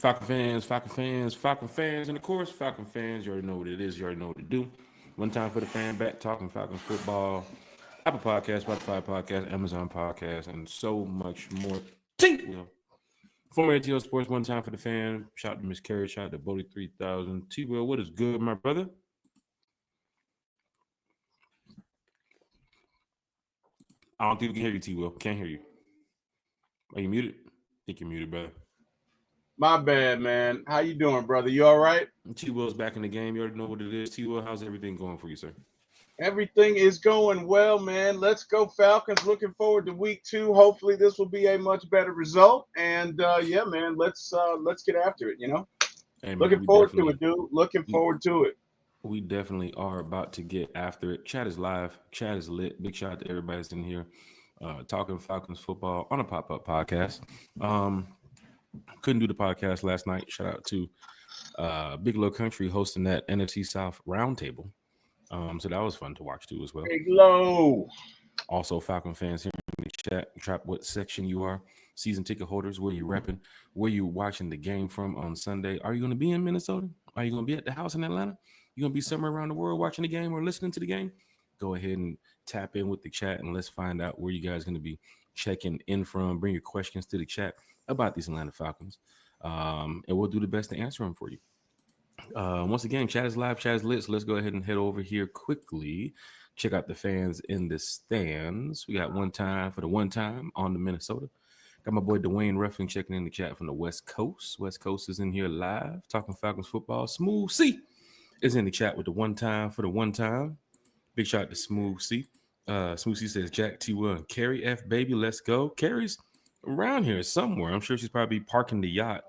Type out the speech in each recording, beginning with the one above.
Falcon fans, and of course, Falcon fans, you already know what it is. You already know what to do. One time for the fan back, talking Falcon football, Apple Podcast, Spotify Podcast, Amazon Podcast, and so much more. T-Will. Former ATL Sports, one time for the fan. Shout out to Miss Carey, shout out to Bodie 3000. T-Will, what is good, my brother? I don't think we can hear you, T-Will. Can't hear you. Are you muted? I think you're muted, brother. My bad, man. How you doing, brother? You all right? T-Will's back in the game. You already know what it is. T-Will, how's everything going for you, sir? Everything is going well, man. Let's go Falcons. Looking forward to week 2. Hopefully this will be a much better result. And yeah, man, let's get after it, you know? Hey, man, looking forward to it, dude. Looking forward to it. We definitely are about to get after it. Chat is live. Chat is lit. Big shout out to everybody that's in here talking Falcons football on a pop-up podcast. Couldn't do the podcast last night. Shout out to Big Low Country hosting that NFC South roundtable. So that was fun to watch too as well. Big Low. Also, Falcon fans here in the chat. Drop what section you are. Season ticket holders, where you repping, where you watching the game from on Sunday. Are you going to be in Minnesota? Are you going to be at the house in Atlanta? You going to be somewhere around the world watching the game or listening to the game? Go ahead and tap in with the chat and let's find out where you guys are going to be checking in from. Bring your questions to the chat about these Atlanta Falcons, and we'll do the best to answer them for you. Once again, chat is live, chat is lit, so let's go ahead and head over here quickly. Check out the fans in the stands. We got one time for the one time on the Minnesota. Got my boy Dwayne Ruffin checking in the chat from the West Coast. West Coast is in here live, talking Falcons football. Smooth C is in the chat with the one time for the one time. Big shout out to Smooth C. Smooth C says, Jack T-Will and Carrie F, baby, let's go. Carrie's around here somewhere. I'm sure she's probably parking the yacht,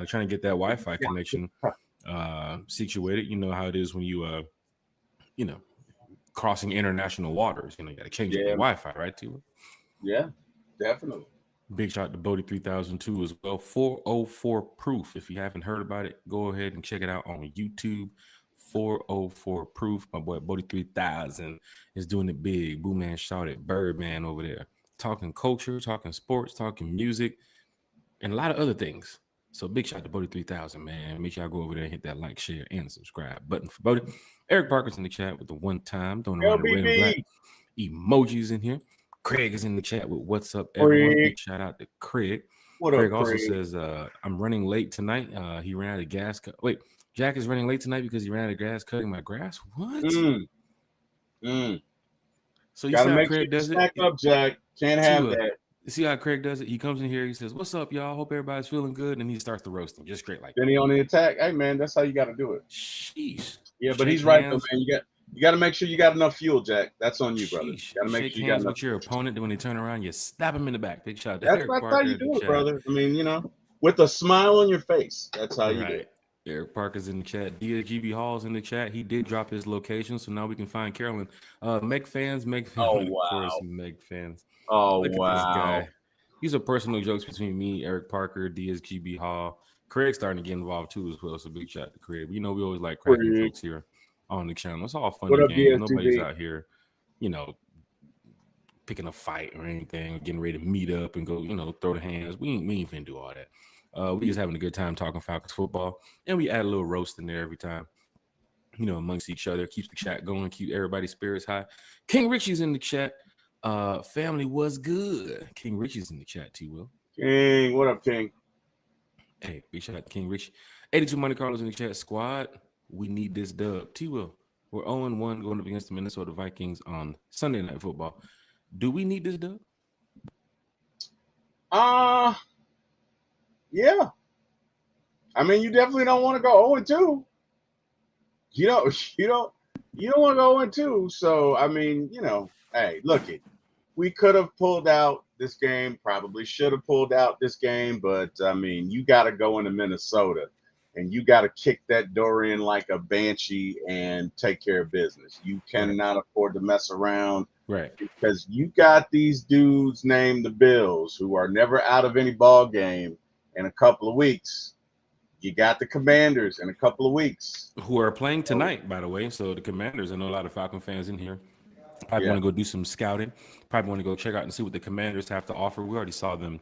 trying to get that Wi-Fi connection situated. You know how it is when you crossing international waters. You know, you got to change the Wi-Fi, right, T-Will? Yeah, definitely. Big shout out to Bodie 3002 as well. 404 Proof. If you haven't heard about it, go ahead and check it out on YouTube. 404 Proof. My boy Bodie 3000 is doing it big. Boo Man shouted, Birdman over there. Talking culture, talking sports, talking music, and a lot of other things. So big shout out to Bodie 3000, man. Make sure y'all go over there and hit that like, share, and subscribe button for Bodie. Eric Parker's in the chat with the one time. Don't know the red and black emojis in here. Craig is in the chat with what's up, everyone. Big shout out to Craig. Craig also says, I'm running late tonight. He ran out of gas. Wait, Jack is running late tonight because he ran out of gas cutting my grass? What? So you gotta make sure you stack up, Jack. Can't have that. You see how Craig does it? He comes in here, he says, what's up, y'all? Hope everybody's feeling good. And he starts the roasting just straight like that. Then he on the attack. Hey, man, that's how you got to do it. Sheesh. Yeah, but he's right, though, man. You got to make sure you got enough fuel, Jack. That's on you, brother. You got to make sure you got enough. With your opponent, then when they turn around, you stab him in the back. Big shout out to That's Eric Parker. That's how you do it, brother. I mean, you know, with a smile on your face. That's how you do it. Eric Parker's in the chat. DSGB Hall's in the chat. He did drop his location, so now we can find Carolyn. Meg fans. Oh, wow. Of course, Meg fans. Oh, Look wow. At this guy. These are personal jokes between me, Eric Parker, DSGB Hall. Craig's starting to get involved, too, as well, so big shout out to Craig. You know, we always like cracking jokes here on the channel. It's all fun and games. Nobody's out here, you know, picking a fight or anything, getting ready to meet up and go, you know, throw the hands. We ain't finna do all that. We just having a good time talking Falcons football, and we add a little roast in there every time, you know, amongst each other. Keeps the chat going, keep everybody's spirits high. King Richie's in the chat. Family was good. King Richie's in the chat, T-Will. King, what up, King? Hey, big shout out to King Richie. 82 Monte Carlos in the chat. Squad, we need this dub. T-Will, we're 0-1 going up against the Minnesota Vikings on Sunday Night Football. Do we need this dub? Yeah. I mean, you definitely don't want to go 0-2. You don't want to go 0-2. So, I mean, you know, hey, look it. We could have pulled out this game, probably should have pulled out this game, but I mean, you got to go into Minnesota and you got to kick that door in like a banshee and take care of business. You cannot afford to mess around. Right. Because you got these dudes named the Bills who are never out of any ball game in a couple of weeks. You got the Commanders in a couple of weeks. Who are playing tonight, by the way. So the Commanders, I know a lot of Falcon fans in here. Probably want to go do some scouting. Probably want to go check out and see what the Commanders have to offer. We already saw them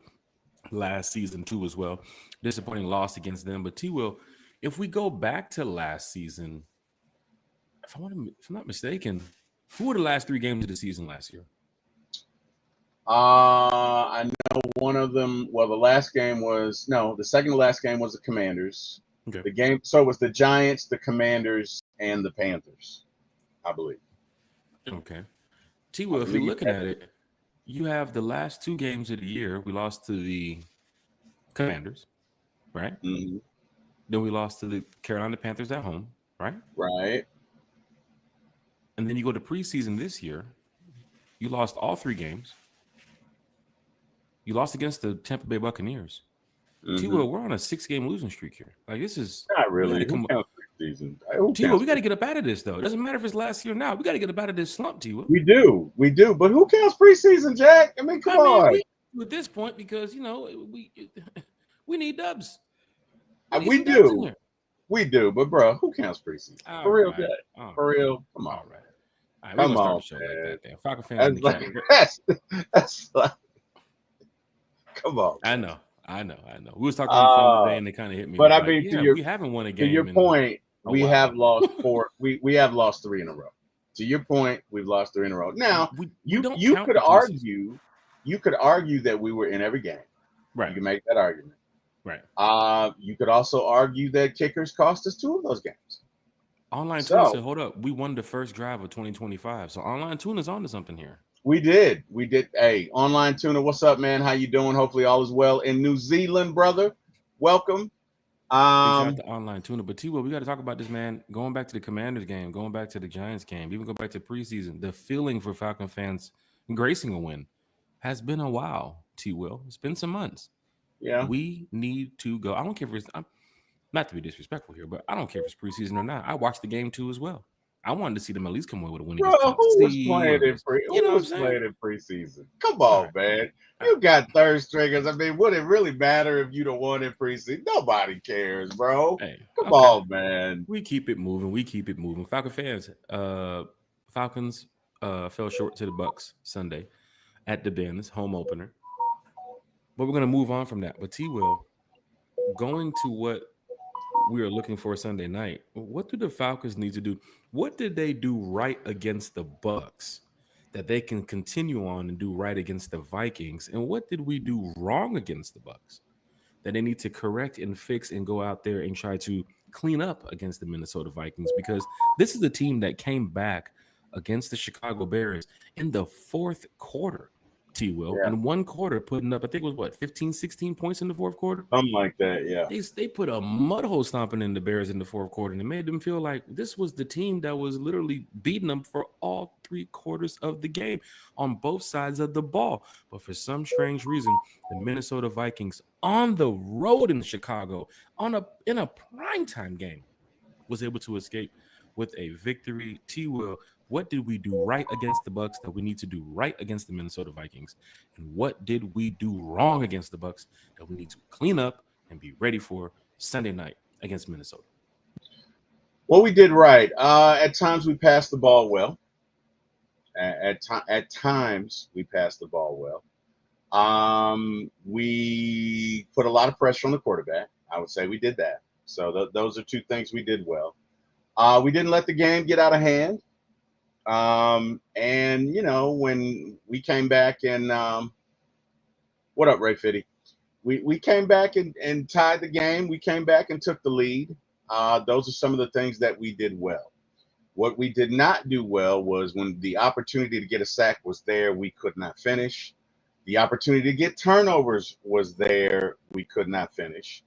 last season too as well. Disappointing loss against them. But T Will, if we go back to last season, if I'm not mistaken, who were the last 3 games of the season last year? I know one of them. Well, the second to last game was the Commanders. Okay. The game, so it was the Giants, the Commanders, and the Panthers, I believe. Okay. T Will, if you're looking at it, you have the last 2 games of the year. We lost to the Commanders, right? Mm-hmm. Then we lost to the Carolina Panthers at home, right? Right. And then you go to preseason this year. You lost all 3 games. You lost against the Tampa Bay Buccaneers. Mm-hmm. T-Will, we're on a 6-game losing streak here. Like, this is not really. Who counts preseason? T-Will, we got to get up out of this, though. It doesn't matter if it's last year or not. We got to get up out of this slump, T-Will. We do. But who counts preseason, Jack? I mean, come on. At this point, because we need dubs. We do. We do, but bro, who counts preseason? For real, Jack. For real, come on. All right, come on, man. Like that, Falcon fans. That's like, come on. I know. We was talking on the phone today, and they kind of hit me. But I mean, we haven't won a game. To your point, we have lost 4. We have lost 3 in a row. To your point, we've lost 3 in a row. Now, you could argue that we were in every game. Right. You can make that argument. Right. You could also argue that kickers cost us 2 of those games. Online Tuna said, hold up, we won the first drive of 2025. So Online Tuna's on to something here. We did. Hey, Online Tuna, what's up, man? How you doing? Hopefully all is well in New Zealand, brother. Welcome. Shout out to Online Tuna. But T-Will, we got to talk about this, man. Going back to the Commanders game, going back to the Giants game, even go back to preseason, the feeling for Falcon fans gracing a win has been a while, T-Will. It's been some months. Yeah. We need to go. I don't care if it's not to be disrespectful here, but I don't care if it's preseason or not. I watched the game too as well. I wanted to see them at least come away with a win. Bro, who was playing in preseason? Come on, man. You got third stringers. I mean, would it really matter if you don't won in preseason? Nobody cares, bro. Hey, come on, man. We keep it moving. Falcon fans, Falcons fell short to the Bucs Sunday at the Benz home opener. But we're going to move on from that. But T-Will, going to what we are looking for Sunday night, what do the Falcons need to do? What did they do right against the Bucs that they can continue on and do right against the Vikings? And what did we do wrong against the Bucs that they need to correct and fix and go out there and try to clean up against the Minnesota Vikings? Because this is a team that came back against the Chicago Bears in the 4th quarter. T-Will, in 1 quarter, putting up, I think it was 15, 16 points in the 4th quarter? Something like that, yeah. They put a mud hole stomping in the Bears in the 4th quarter, and it made them feel like this was the team that was literally beating them for all 3 quarters of the game on both sides of the ball. But for some strange reason, the Minnesota Vikings on the road in Chicago in a primetime game was able to escape with a victory. T-Will, what did we do right against the Bucs that we need to do right against the Minnesota Vikings? And what did we do wrong against the Bucs that we need to clean up and be ready for Sunday night against Minnesota? What we did right. At times we passed the ball well. At times we passed the ball well. We put a lot of pressure on the quarterback. I would say we did that. So those are 2 things we did well. We didn't let the game get out of hand. And when we came back and what up, Ray Fitty? We came back and tied the game. We came back and took the lead. Those are some of the things that we did well. What we did not do well was when the opportunity to get a sack was there, we could not finish. The opportunity to get turnovers was there, we could not finish.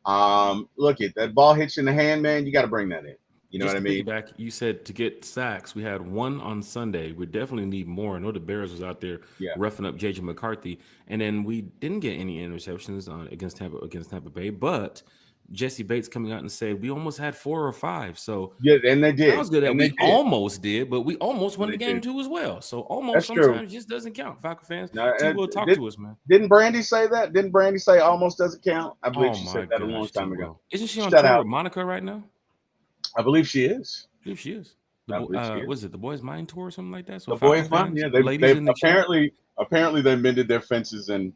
Look, that ball hits you in the hand, man. You got to bring that in. You know what I mean? Back, you said to get sacks, we had 1 on Sunday. We definitely need more. I know the Bears was out there roughing up JJ McCarthy, and then we didn't get any interceptions against Tampa Bay. But Jesse Bates coming out and said we almost had 4 or 5. So and they did. That was good. That we almost did, but we almost won the game too as well. So almost sometimes just doesn't count. Falcon fans, T-Will, talk to us, man. Didn't Brandy say that? Didn't Brandy say almost doesn't count? I believe she said that a long time ago. Isn't she on tour with Monica right now? I believe she is. Was it the Boys Mind Tour or something like that? So the Boys Mind, yeah. They apparently they mended their fences and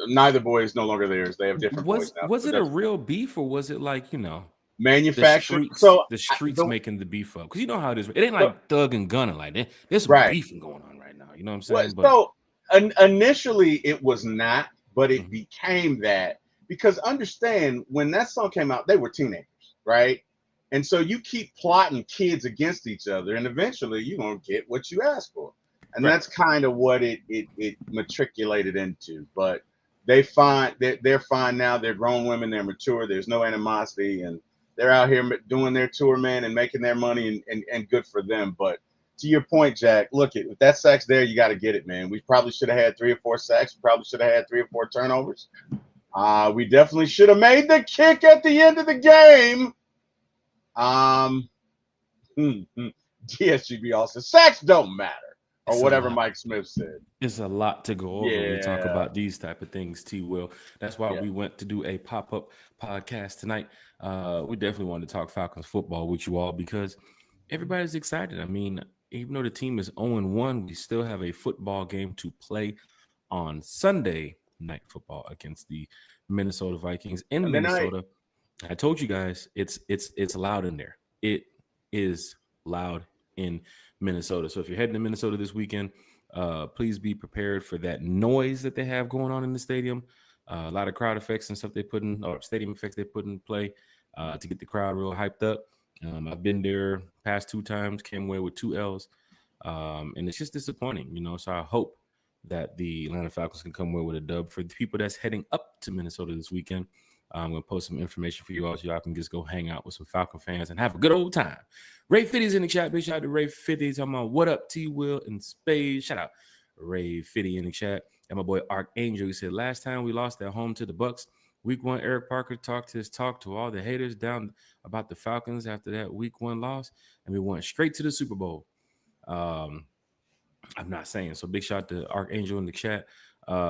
neither boy is no longer theirs. They have different boys now. Was But it a that's real beef, or was it like, the manufactured. streets making the beef up? Because you know how it is. It ain't like thug and gunning. Like there's some right. beefing going on right now. You know what I'm Well, saying? But so initially it was not, but it Mhm. became that because understand when that song came out, they were teenagers, right? And so you keep plotting kids against each other, and eventually you're gonna get what you ask for. And right. that's kind of what it matriculated into. But they're fine now. They're grown women. They're mature. There's no animosity, and they're out here doing their tour, man, and making their money, and good for them. But to your point, Jack, look, if that sack's there, you got to get it, man. We probably should have had 3 or 4 sacks. We probably should have had 3 or 4 turnovers. We definitely should have made the kick at the end of the game. DSGB also sacks don't matter, or It's a whatever lot. Mike Smith said. It's a lot to go over when we talk Yeah. about these type of things, T. Will. That's why Yeah. we went to do a pop-up podcast tonight. We definitely wanted to talk Falcons football with you all because everybody's excited. I mean, even though the team is 0-1, we still have a football game to play on Sunday night football against the Minnesota Vikings in Sunday night. Minnesota. I told you guys it's loud in there. It is loud in Minnesota. So if you're heading to Minnesota this weekend, please be prepared for that noise that they have going on in the stadium. A lot of crowd effects and stuff they put in, or stadium effects they put in play to get the crowd real hyped up. I've been there past 2 times, came away with 2 L's, and it's just disappointing, So I hope that the Atlanta Falcons can come away with a dub. For the people that's heading up to Minnesota this weekend, I'm going to post some information for you all so y'all can just go hang out with some Falcon fans and have a good old time. Ray 50's in the chat. Big shout out to Ray 50. Talking about what up, T. Will and Spade. Shout out Ray 50 in the chat. And my boy Archangel, he said, last time we lost at home to the Bucs, week 1, Eric Parker talked his talk to all the haters down about the Falcons after that week 1 loss, and we went straight to the Super Bowl. I'm not saying. So big shout out to Archangel in the chat.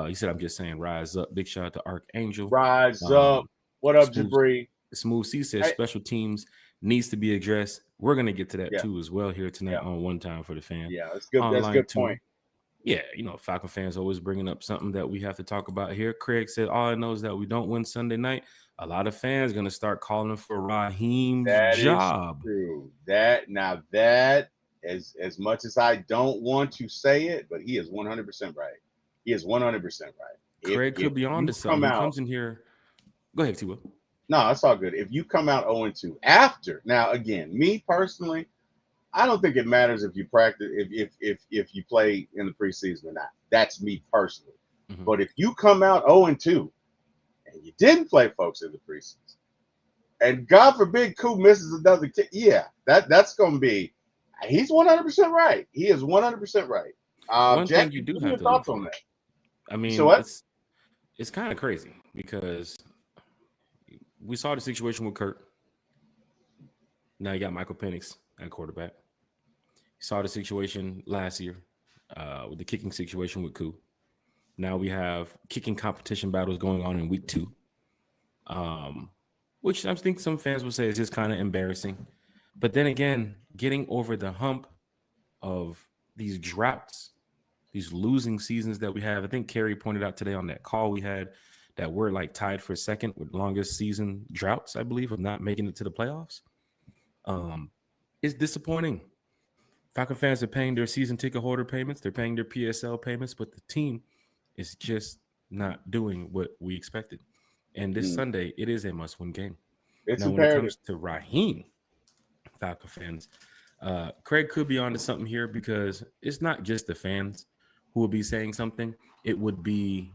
He said, I'm just saying, rise up. Big shout out to Archangel. Rise up. What up, Smooth, Jabri? Smooth C says special teams needs to be addressed. We're going to get to that too as well here tonight on One Time for the Fan. Yeah, that's good. Online That's a good too. point. Yeah, Falcon fans always bringing up something that we have to talk about here. Craig said, all I know is that we don't win Sunday night. A lot of fans going to start calling for Raheem's job. Is true. That as much as I don't want to say it, but he is 100% right. He is 100% right. Craig could be on to something. He comes in here. Go ahead, T-Will. No, that's all good. If you come out 0-2 after, now again, me personally, I don't think it matters if you practice, if you play in the preseason or not. That's me personally. Mm-hmm. But if you come out 0-2 and you didn't play folks in the preseason, and God forbid Koo misses another kick, that's going to be. He's 100% right. He is 100% right. One Jack, thing you do have to thoughts look on for. that. I mean, so it's kind of crazy because we saw the situation with Kurt. Now you got Michael Penix at quarterback. You saw the situation last year with the kicking situation with Koo. Now we have kicking competition battles going on in week 2, which I think some fans will say is just kind of embarrassing. But then again, getting over the hump of these droughts, these losing seasons that we have. I think Kerry pointed out today on that call we had that we're like tied for second with longest season droughts, I believe, of not making it to the playoffs. It's disappointing. Falcon fans are paying their season ticket holder payments. They're paying their PSL payments, but the team is just not doing what we expected. And this Sunday, it is a must-win game. It's now, imperative. When it comes to Raheem, Falcon fans, Craig could be onto something here because it's not just the fans who will be saying something. It would be,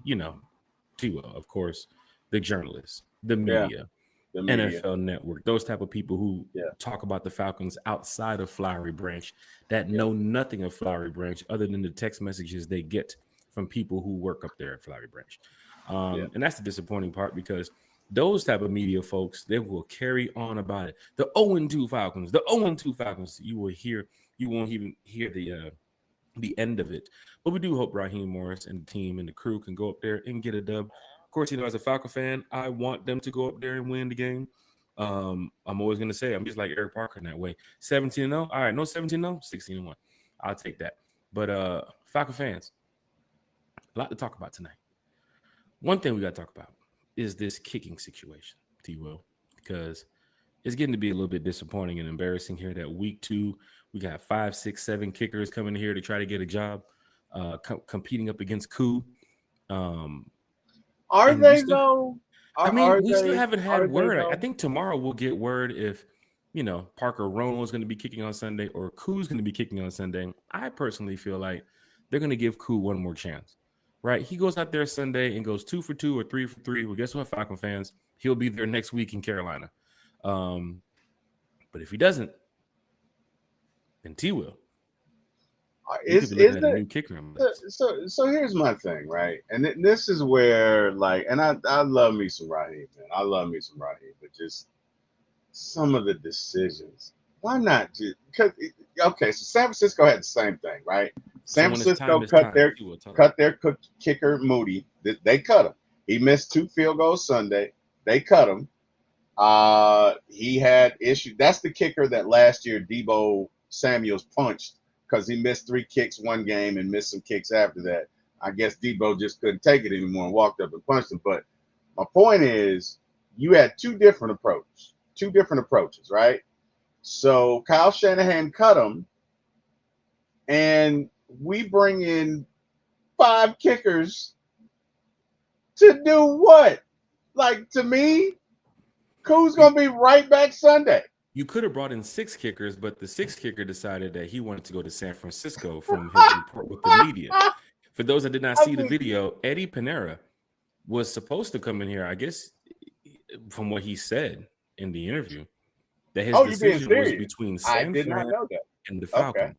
T-Will, of course, the journalists, the media, the NFL Network, those type of people who talk about the Falcons outside of Flowery Branch that know nothing of Flowery Branch other than the text messages they get from people who work up there at Flowery Branch. And that's the disappointing part because those type of media folks, they will carry on about it. The 0-2 Falcons, the 0-2 Falcons. You won't even hear the end of it. But we do hope Raheem Morris and the team and the crew can go up there and get a dub. Of course, as a Falcon fan, I want them to go up there and win the game. I'm always going to say I'm just like Eric Parker in that way. 17-0. All right, no 17-0, 16-1. I'll take that. But Falcon fans, a lot to talk about tonight. one thing we got to talk about is this kicking situation, T-Will, because it's getting to be a little bit disappointing and embarrassing here that week 2, we got 5, 6, 7 kickers coming here to try to get a job, competing up against Koo. Are they though? We still haven't had word. I think tomorrow we'll get word if, Parker Romo is going to be kicking on Sunday or Koo's going to be kicking on Sunday. I personally feel like they're going to give Koo one more chance, right? He goes out there Sunday and goes 2 for 2 or 3 for 3. Well, guess what, Falcon fans? He'll be there next week in Carolina. But if he doesn't, then T will. Is it a new kicker? So here's my thing, right? And this is where, and I love me some Raheem, man. I love me some Raheem, but just some of the decisions. Why not just? Okay, so San Francisco had the same thing, right? San Francisco cut their kicker Moody. They cut him. He missed 2 field goals Sunday. They cut him. He had issues. That's the kicker that last year Deebo Samuels punched because he missed 3 kicks one game and missed some kicks after that. I guess Deebo just couldn't take it anymore and walked up and punched him. But my point is, you had two different approaches, right? So Kyle Shanahan cut him, and we bring in 5 kickers to do what? Like, to me, Koo's going to be right back Sunday. You could have brought in 6 kickers, but the 6th kicker decided that he wanted to go to San Francisco from his report with the media. For those that did not see the video, Eddie Pinera was supposed to come in here, I guess, from what he said in the interview, that his decision was between San Fran and the Falcons. Okay.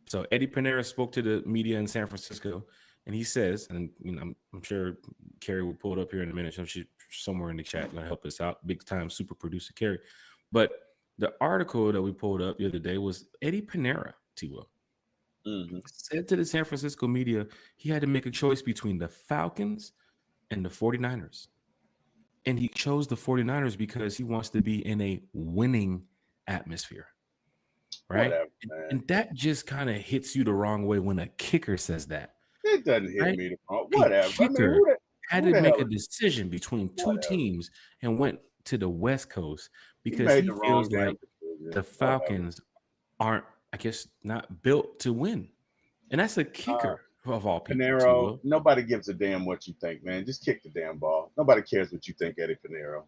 So Eddie Pinera spoke to the media in San Francisco, and he says, and I'm sure Carrie will pull it up here in a minute. So she's somewhere in the chat going to help us out. Big time super producer Carrie. But the article that we pulled up the other day was Eddie Pinera, T-Will, said to the San Francisco media he had to make a choice between the Falcons and the 49ers. And he chose the 49ers because he wants to be in a winning atmosphere. Right? Whatever, and that just kind of hits you the wrong way when a kicker says that. It doesn't hit me the wrong way. Whatever. A kicker had to make a decision between 2 teams and went to the West Coast because he feels like the Falcons aren't, I guess, not built to win. And that's a kicker of all people. Pinero, nobody gives a damn what you think, man. Just kick the damn ball. Nobody cares what you think, Eddie Pinero.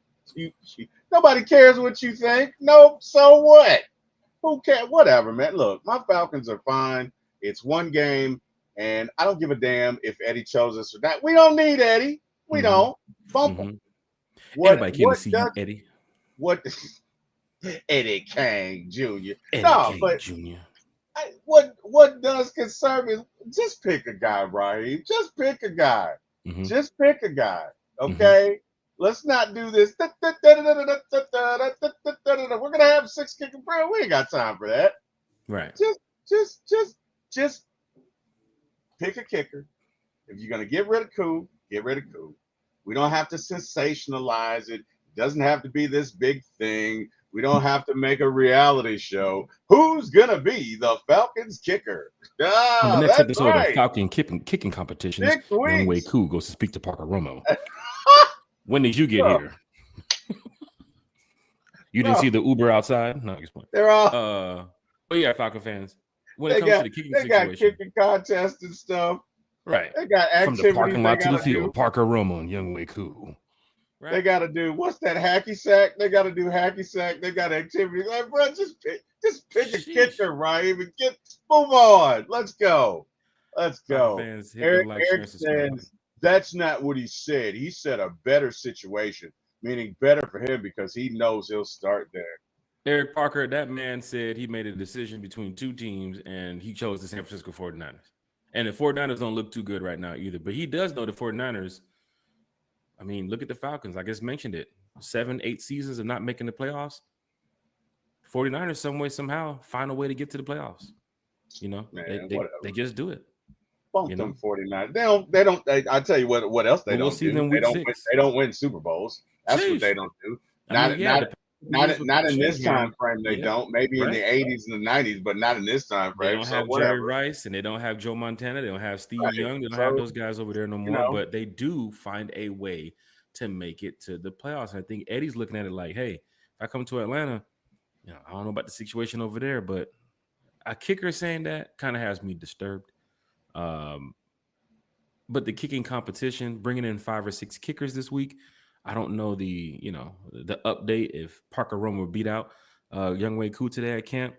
Nobody cares what you think. Nope. So what? Who cares? Whatever, man. Look, my Falcons are fine. It's one game, and I don't give a damn if Eddie chose us or not. We don't need Eddie. We don't. Bump him. Anybody came to see you, Eddie? What? Eddie King Jr. Jr. What does concern me? Just pick a guy, Raheem. Just pick a guy. Just pick a guy. Okay. Let's not do this. We're gonna have 6 kicking, bro. We ain't got time for that. Right. Just pick a kicker. If you're gonna get rid of Koo, get rid of Koo. We don't have to sensationalize it. It doesn't have to be this big thing. We don't have to make a reality show. Who's gonna be the Falcons kicker? On the next episode of Falcon kicking competitions, Young Wei Koo goes to speak to Parker Romo. When did you get here? You didn't see the Uber outside? No, I guess point. They're all. But yeah, Falcon fans. When it comes to the kicking situation, they got kicking contests and stuff. Right. They got activities from the parking lot to the field. Parker Romo and Young Wei Koo. Right. They got to do what's that hacky sack? They got to do hacky sack. They got activities. Like, bro, just pick a kicker, right? Even move on. Let's go. Eric says that's not what he said. He said a better situation, meaning better for him because he knows he'll start there. Eric Parker, that man said he made a decision between 2 teams and he chose the San Francisco 49ers. And the 49ers don't look too good right now either. But he does know the 49ers. I mean, look at the Falcons. I just mentioned it. 7, 8 seasons of not making the playoffs. 49ers, some way, somehow, find a way to get to the playoffs. They just do it. Bump them 49ers. They don't. I tell you what else they don't do. They don't win Super Bowls. That's what they don't do. The Not is with not the in trend this here. time frame. They don't. Maybe in the 80s and the 90s, but not in this time They frame. don't So have whatever. Jerry Rice and they don't have Joe Montana. They don't have Steve Right. Young. They don't So, have those guys over there no you more. know, But they do find a way to make it to the playoffs. And I think Eddie's looking at it like, hey, if I come to Atlanta, I don't know about the situation over there, but a kicker saying that kind of has me disturbed. But the kicking competition, bringing in 5 or 6 kickers this week, I don't know the update if Parker Rome will beat out Young Wei Koo today at camp.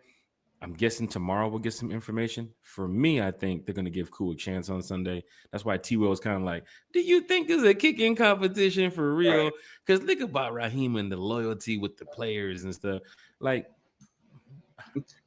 I'm guessing tomorrow we'll get some information. For me, I think they're going to give Koo a chance on Sunday. That's why T-Will is kind of like, do you think there's a kicking competition for real? Because think about Raheem and the loyalty with the players and stuff. Like, I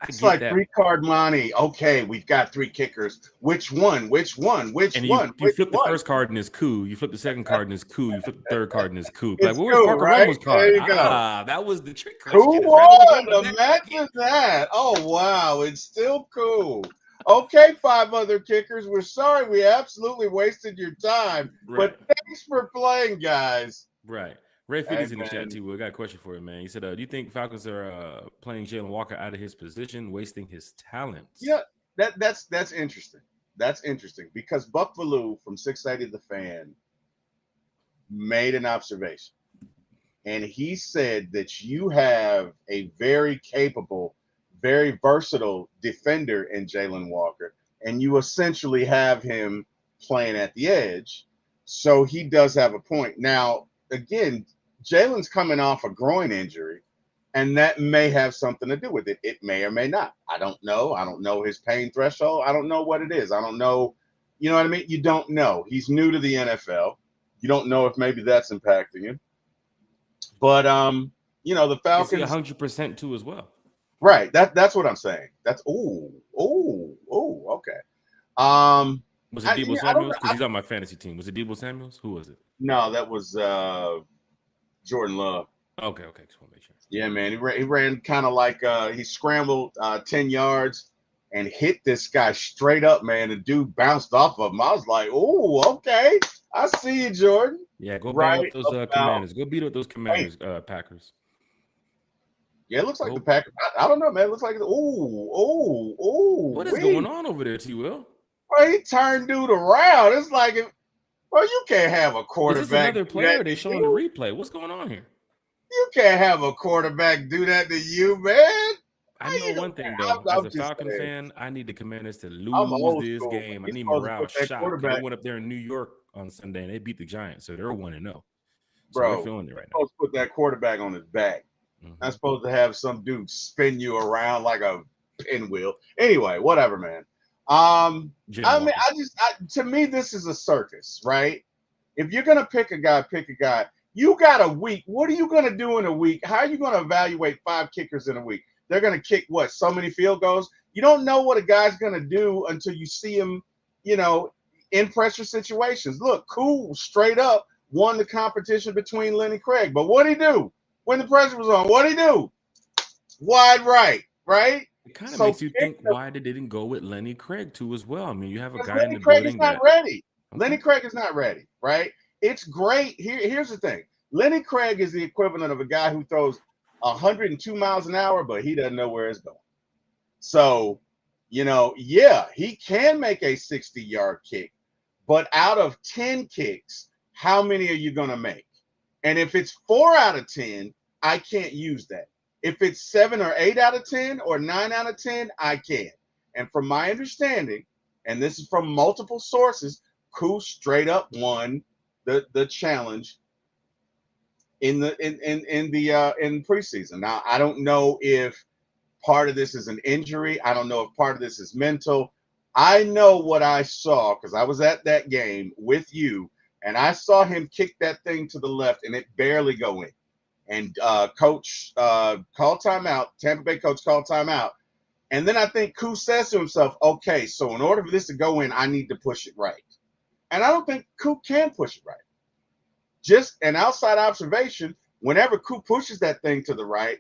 it's get like that. 3-card money. Okay, we've got 3 kickers. Which one? Which one? Which And one? you Which flip the one? first card and it's Koo. You flip the second card and it's Koo. You flip the third card and it's Koo. Like, It's where's cool, Parker right? Romo's There card? you go. That was the trick Who question. won? Imagine that. Oh, wow. It's still cool. Okay, 5 other kickers. We're sorry we absolutely wasted your time. Right. But thanks for playing, guys. Right. Ray Fitty's in the chat man. too. We got a question for you, man. He said, do you think Falcons are playing Jalen Walker out of his position, wasting his talents? Yeah, that's interesting. That's interesting because Buck Bellew from 680 The Fan made an observation. And he said that you have a very capable, very versatile defender in Jalen Walker, and you essentially have him playing at the edge. So he does have a point. Now, again, Jalen's coming off a groin injury, and that may have something to do with it. It may or may not. I don't know. I don't know his pain threshold. I don't know what it is. I don't know. You know what I mean? You don't know. He's new to the NFL. You don't know if maybe that's impacting him. But the Falcons 100% too as well. Right. That's what I'm saying. That's okay. Was it Deebo Samuels? Because he's on my fantasy team. Was it Deebo Samuels? Who was it? No, that was Jordan Love. Okay. Just want to make sure. Yeah, man. He ran kind of like he scrambled 10 yards and hit this guy straight up, man. The dude bounced off of him. I was like, oh, okay. I see you, Jordan. Yeah, go bang up those Commanders. Go beat up those Commanders, Packers. Yeah, it looks like the Packers. I don't know, man. It looks like What is going on over there, T-Will? Bro, he turned dude around. It's like, bro, you can't have a quarterback. Is this another player? They showing the replay. What's going on here? You can't have a quarterback do that to you, man. I know one thing though. As a Falcon fan, I need the Commanders to lose this game. I need morale shot. They went up there in New York on Sunday and they beat the Giants, so they're 1-0. So bro, we're feeling it right now. Supposed to put that quarterback on his back. Not supposed to have some dude spin you around like a pinwheel. Anyway, whatever, man. To me, this is a circus, right? If you're gonna pick a guy, pick a guy. You got a week. What are you gonna do in a week? How are you gonna evaluate 5 kickers in a week? They're gonna kick what? So many field goals. You don't know what a guy's gonna do until you see him, in pressure situations. Look, Koo straight up won the competition between Lenny Craig. But what'd he do when the pressure was on? What'd he do? Wide right? It kind of makes you think why they didn't go with Lenny Craig too as well. I mean, you have a guy Lenny in the Craig building is not ready. Okay. Lenny Craig is not ready, right? It's great. Here's the thing. Lenny Craig is the equivalent of a guy who throws 102 miles an hour, but he doesn't know where it's going. So, he can make a 60-yard kick, but out of 10 kicks, how many are you going to make? And if it's 4 out of 10, I can't use that. If it's 7 or 8 out of 10 or 9 out of 10, I can. And from my understanding, and this is from multiple sources, Koo straight up won the challenge in preseason. Now, I don't know if part of this is an injury. I don't know if part of this is mental. I know what I saw because I was at that game with you, and I saw him kick that thing to the left, and it barely go in. And coach called timeout. Tampa Bay coach called timeout. And then I think Koo says to himself, okay, so in order for this to go in, I need to push it right. And I don't think Koo can push it right. Just an outside observation, whenever Koo pushes that thing to the right,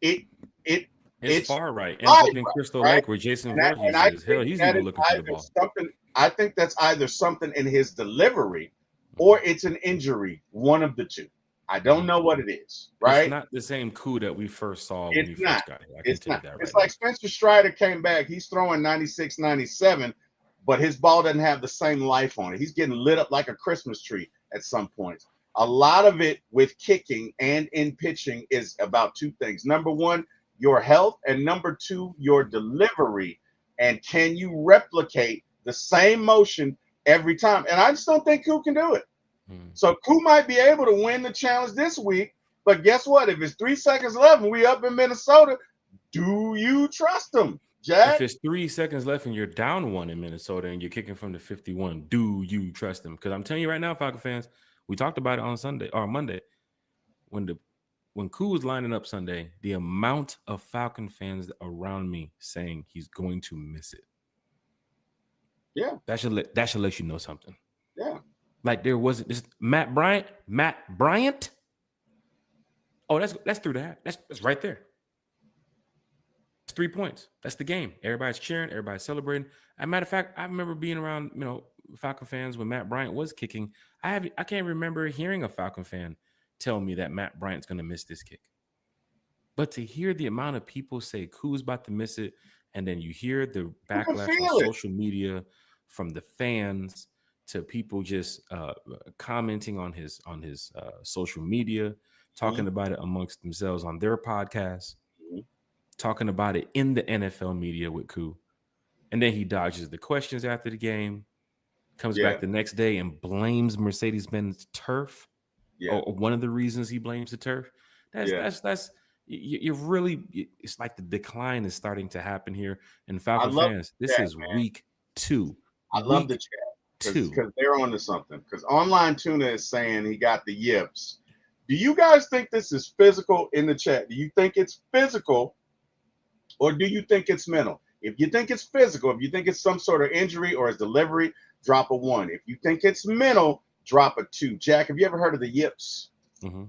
it's far right. Ends up in Crystal Lake where Jason Voorhees is. Hell, he's even looking for the ball. I think that's either something in his delivery or it's an injury, one of the two. I don't know what it is, It's right? not the same coup that we first saw when It's he not. first got here. I can It's tell you not. that right It's now. like Spencer Strider came back. He's throwing 96, 97, but his ball doesn't have the same life on it. He's getting lit up like a Christmas tree at some points. A lot of it with kicking and in pitching is about two things. Number one, your health, and number two, your delivery. And can you replicate the same motion every time? And I just don't think Koo can do it. So Koo might be able to win the challenge this week, but guess what? If it's 3 seconds left and we up in Minnesota, do you trust him, Jack? If it's 3 seconds left and you're down 1 in Minnesota and you're kicking from the 51, do you trust him? Because I'm telling you right now, Falcon fans, we talked about it on Sunday or Monday. When Koo was lining up Sunday, the amount of Falcon fans around me saying he's going to miss it. Yeah. That should let you know something. Yeah. Like there wasn't this Matt Bryant. Oh, that's through that. That's right there. It's 3 points. That's the game. Everybody's cheering. Everybody's celebrating. As a matter of fact, I remember being around, Falcon fans when Matt Bryant was kicking. I can't remember hearing a Falcon fan tell me that Matt Bryant's going to miss this kick. But to hear the amount of people say Koo's about to miss it, and then you hear the backlash on social media from the fans to people just commenting on his social media, talking about it amongst themselves on their podcasts, talking about it in the NFL media with Koo. And then he dodges the questions after the game, comes back the next day and blames Mercedes-Benz turf. Or one of the reasons he blames the turf. You're really, it's like the decline is starting to happen here. And Falcon fans, this is week 2. I love the chat because they're on to something. Because Online Tuna is saying he got the yips. Do you guys think this is physical in the chat? Do you think it's physical or do you think it's mental? If you think it's physical, if you think it's some sort of injury or his delivery, drop a 1. If you think it's mental, drop a 2. Jack, have you ever heard of the yips? Mm-hmm.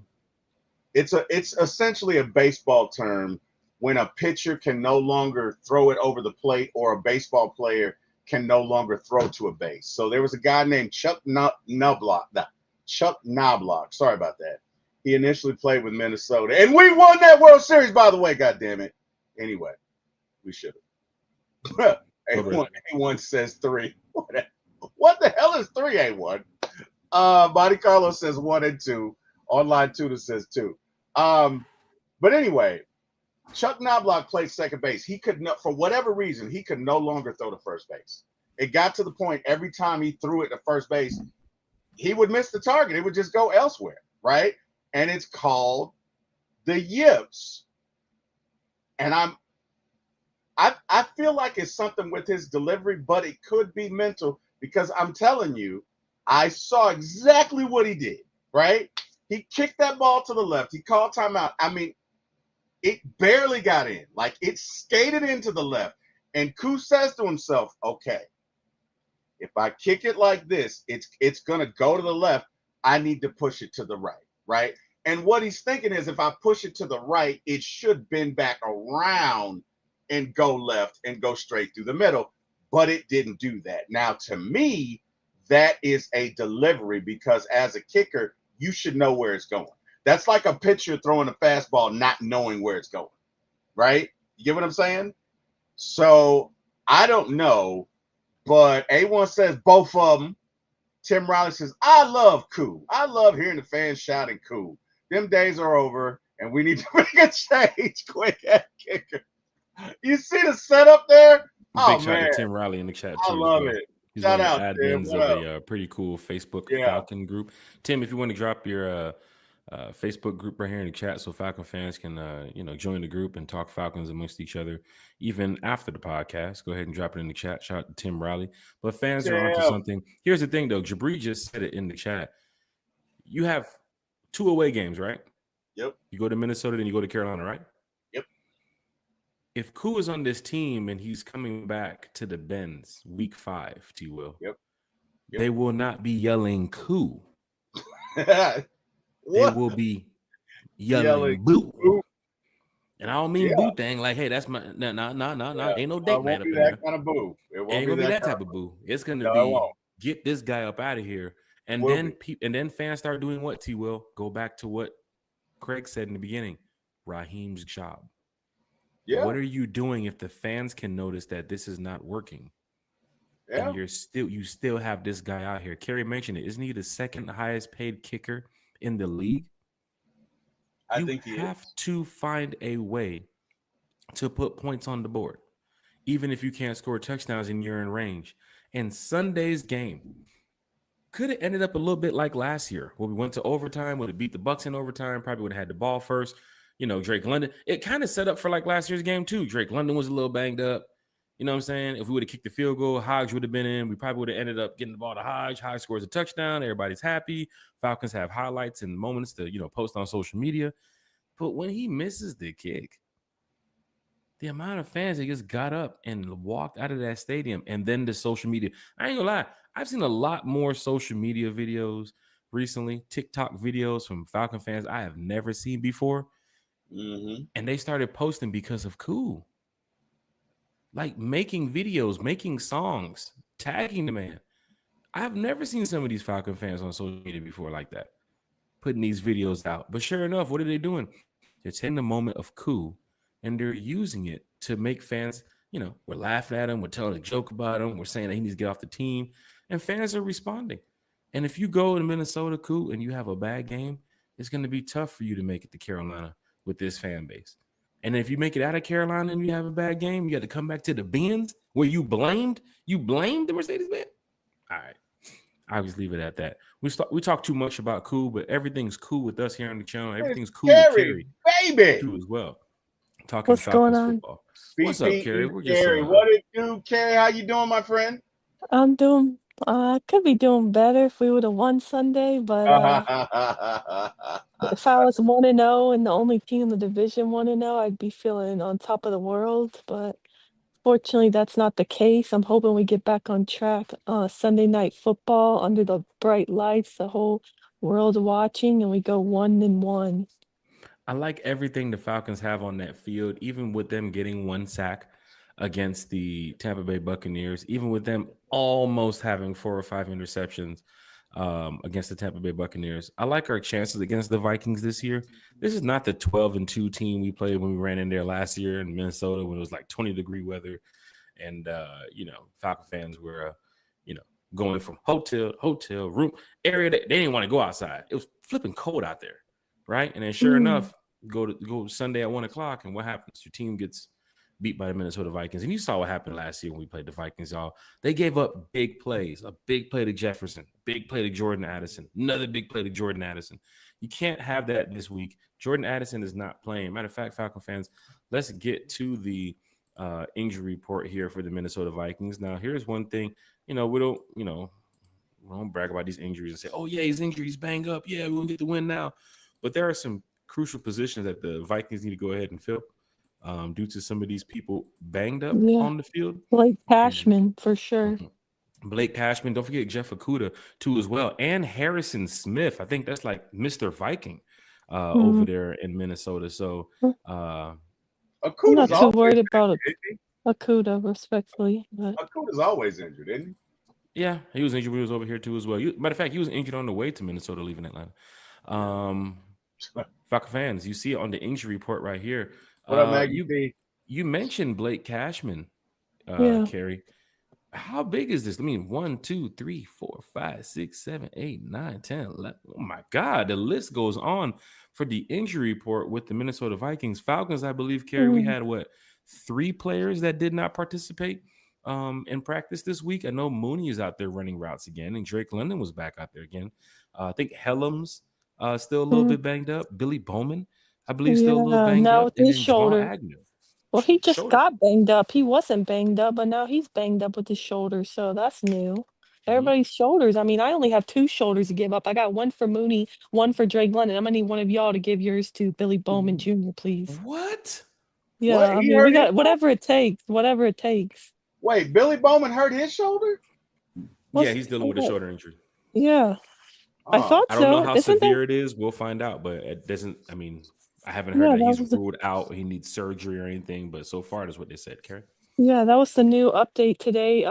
It's essentially a baseball term when a pitcher can no longer throw it over the plate or a baseball player can no longer throw to a base. So there was a guy named Chuck Knobloch. Sorry about that. He initially played with Minnesota. And we won that World Series, by the way, God damn it. Anyway, we should have. A1 says 3. What the hell is 3, A1? Monte Carlo says 1 and 2. Online Tutor says 2. But anyway, Chuck Knobloch played second base. He could not, for whatever reason, he could no longer throw to first base. It got to the point every time he threw it to first base, he would miss the target. It would just go elsewhere, right? And it's called the yips. And I feel like it's something with his delivery, but it could be mental because I'm telling you, I saw exactly what he did, right? He kicked that ball to the left. He called timeout. I mean, it barely got in. Like, it skated into the left. And Koo says to himself, okay, if I kick it like this, it's going to go to the left. I need to push it to the right, right? And what he's thinking is if I push it to the right, it should bend back around and go left and go straight through the middle. But it didn't do that. Now, to me, that is a delivery because as a kicker, you should know where it's going. That's like a pitcher throwing a fastball not knowing where it's going, right? You get what I'm saying? So I don't know, but A1 says both of them. Tim Riley says, I love Koo. I love hearing the fans shouting Koo. Them days are over, and we need to make a change quick at kicker. You see the setup there? Big shout out to Tim Riley in the chat, too. I love it. He's Shout one of out, the admins of a pretty cool Facebook Falcon group. Tim, if you want to drop your Facebook group right here in the chat so Falcon fans can, join the group and talk Falcons amongst each other, even after the podcast, go ahead and drop it in the chat. Shout out to Tim Riley. But fans are onto something. Here's the thing, though. Jabri just said it in the chat. You have 2 away games, right? Yep. You go to Minnesota, then you go to Carolina, right? Yep. If Koo is on this team and he's coming back to the Benz week 5, T-Will, they will not be yelling Koo. They will be yelling boo. And I don't mean boo thing like, hey, that's my no. Ain't no date night up in there. Kind of boo. It ain't gonna be that type of boo. It's gonna be get this guy up out of here And Will then be. and then fans start doing what, T will? Go back to what Craig said in the beginning. Raheem's job. Yeah, What are you doing if the fans can notice that this is not working? And yeah. you still have this guy out here. Kerry mentioned it. Isn't he the second highest paid kicker in the league? I You think he have is. to find a way to put points on the board, even if you can't score touchdowns and you're in range. And Sunday's game could have ended up a little bit like last year, where we went to overtime, would have beat the Bucks in overtime, probably would have had the ball first. Drake London. It kind of set up for like last year's game too. Drake London was a little banged up. You know what I'm saying? If we would have kicked the field goal, Hodge would have been in. We probably would have ended up getting the ball to Hodge. Hodge scores a touchdown. Everybody's happy. Falcons have highlights and moments to post on social media. But when he misses the kick, the amount of fans that just got up and walked out of that stadium, and then the social media. I ain't gonna lie. I've seen a lot more social media videos recently, TikTok videos from Falcon fans I have never seen before. Mm-hmm. And they started posting because of Cool. Like making videos, making songs, tagging the man. I've never seen some of these Falcon fans on social media before like that, putting these videos out. But sure enough, what are they doing? They're taking the moment of Cool and they're using it to make fans, we're laughing at him, we're telling a joke about him, we're saying that he needs to get off the team, and fans are responding. And if you go to Minnesota, Cool, and you have a bad game, it's going to be tough for you to make it to Carolina with this fan base. And if you make it out of Carolina and you have a bad game, you got to come back to the Benz where you blamed the Mercedes-Benz. All right. I'll just leave it at that. We talk too much about Cool, but everything's cool with us here on the channel. It's Everything's cool with Kerry, Kerry baby. too as well. Talking What's going Falcons on? football. What's up, Kerry? We're just Kerry, what it do, Kerry? How you doing, my friend? I'm doing, could be doing better if we would have won Sunday, but if I was 1-0 and the only team in the division 1-0, I'd be feeling on top of the world. But fortunately, that's not the case. I'm hoping we get back on track. Sunday night football under the bright lights, the whole world watching, and we go 1-1. I like everything the Falcons have on that field, even with them getting one sack against the Tampa Bay Buccaneers, even with them almost having 4 or 5 interceptions against the Tampa Bay Buccaneers. I like our chances against the Vikings this year. This is not the 12-2 team we played when we ran in there last year in Minnesota when it was like 20-degree weather. And, Falcon fans were, going from hotel room area. They didn't want to go outside. It was flipping cold out there. Right. And then sure enough, go Sunday at 1:00. And what happens? Your team gets beat by the Minnesota Vikings. And you saw what happened last year when we played the Vikings, y'all. They gave up big plays, a big play to Jefferson, big play to Jordan Addison, another big play to Jordan Addison. You can't have that this week. Jordan Addison is not playing. Matter of fact, Falcon fans, let's get to the injury report here for the Minnesota Vikings. Now, here's one thing, we don't brag about these injuries and say, oh, yeah, he's injured, he's banged up. Yeah, we're going to get the win now. But there are some crucial positions that the Vikings need to go ahead and fill due to some of these people banged up on the field. Blake Cashman, for sure. Blake Cashman. Don't forget Jeff Okudah, too, as well. And Harrison Smith. I think that's like Mr. Viking over there in Minnesota. So I'm not too worried about Okudah, respectfully. But Okudah's always injured, isn't he? Yeah, he was injured when he was over here, too, as well. Matter of fact, he was injured on the way to Minnesota, leaving Atlanta. Falcon fans, you see it on the injury report right here. What up, Maggie? You mentioned Blake Cashman, Kerry. How big is this? I mean, 1, 2, 3, 4, 5, 6, 7, 8, 9, 10, 11. Oh my God, the list goes on for the injury report with the Minnesota Vikings. Falcons, I believe, Kerry, we had 3 players that did not participate in practice this week. I know Mooney is out there running routes again, and Drake London was back out there again. I think Helms still a little bit banged up. Billy Bowman, I believe, still a little banged up. With his shoulder. Well, he just got banged up. He wasn't banged up, but now he's banged up with his shoulder, so that's new. Everybody's shoulders. I mean, I only have 2 shoulders to give up. I got one for Mooney, one for Drake London. I'm gonna need one of y'all to give yours to Billy Bowman Jr., please. What? Yeah, What? I mean, we got whatever it takes. Whatever it takes. Wait, Billy Bowman hurt his shoulder? Yeah, he's dealing with a shoulder injury. Yeah. I thought so. I don't know how severe it is. We'll find out, but it doesn't. I mean, I haven't heard that he's ruled out. He needs surgery or anything, but so far that's what they said, Karen. Yeah, that was the new update today.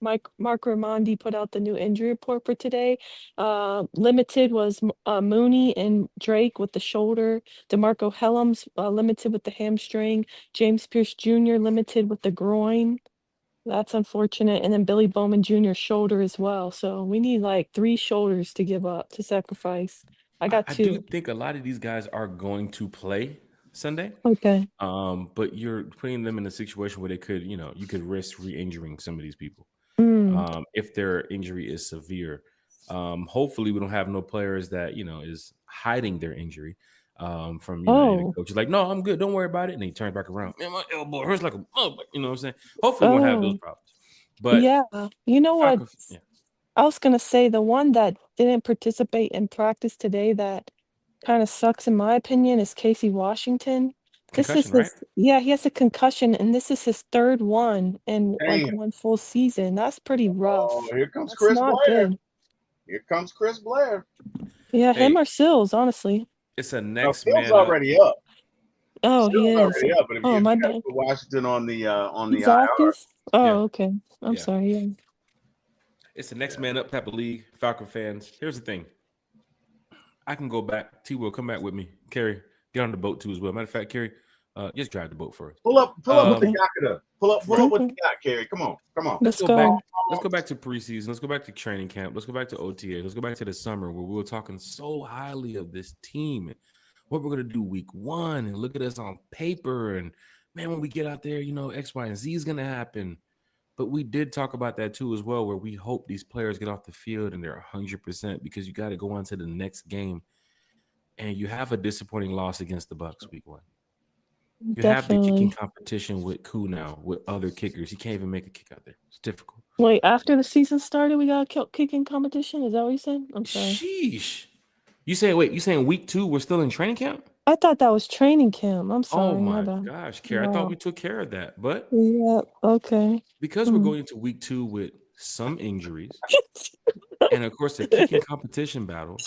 Mark Raimondi put out the new injury report for today. Limited was Mooney and Drake with the shoulder. DeMarco Hellams limited with the hamstring. James Pierce Jr. limited with the groin. That's unfortunate. And then Billy Bowman Jr. shoulder as well. So we need like 3 shoulders to give up, to sacrifice. I got I do 2. think a lot of these guys are going to play Sunday. Okay. But you're putting them in a situation where they could, you could risk re-injuring some of these people. If their injury is severe. Hopefully we don't have no players that, is hiding their injury from, the coach is like, no, I'm good. Don't worry about it. And he turns back around. Man, my elbow hurts like you know what I'm saying? Hopefully we won't have those problems. But yeah. You know what? Falcons, yeah. I was going to say the one that didn't participate in practice today that kind of sucks in my opinion is Casey Washington. Concussion, This is right? yeah, he has a concussion and this is his 3rd one in like Damn. 1 full season. That's pretty rough. Oh, here comes That's Chris not Blair. good. Here comes Chris Blair. Yeah, him Hey. or Sills, honestly. It's a No, next Phil's man already up. Oh, he Phil's is. already up. But if Oh, you my got bad. Washington on the He's IR, active? Oh, Yeah. okay. I'm Yeah. sorry. Yeah. It's the next man up type of league. Falcon fans. Here's the thing. I can go back. T will come back with me. Kerry, get on the boat too as well. Matter of fact, Kerry, just drive the boat for us. pull up with the Okay. yacht. Pull up with the yacht, Kerry. Come on. Let's go go. back. Let's go back to preseason. Let's go back to training camp. Let's go back to OTA. Let's go back to the summer where we were talking so highly of this team and what we're gonna do week 1 and look at us on paper and man, when we get out there, X, Y, and Z is gonna happen. But we did talk about that too as well, where we hope these players get off the field and they're 100% because you got to go on to the next game. And you have a disappointing loss against the Bucs week 1. You have the kicking competition with Koo now, with other kickers. He can't even make a kick out there. It's difficult. Wait, after the season started, we got a kicking competition? Is that what you said? I'm sorry. Sheesh. You saying week 2 we're still in training camp? I thought that was training camp. I'm sorry. Oh my bad. gosh, Kara. I thought we took care of that. But yeah, okay. Because we're going into week 2 with some injuries and of course the kicking competition battle.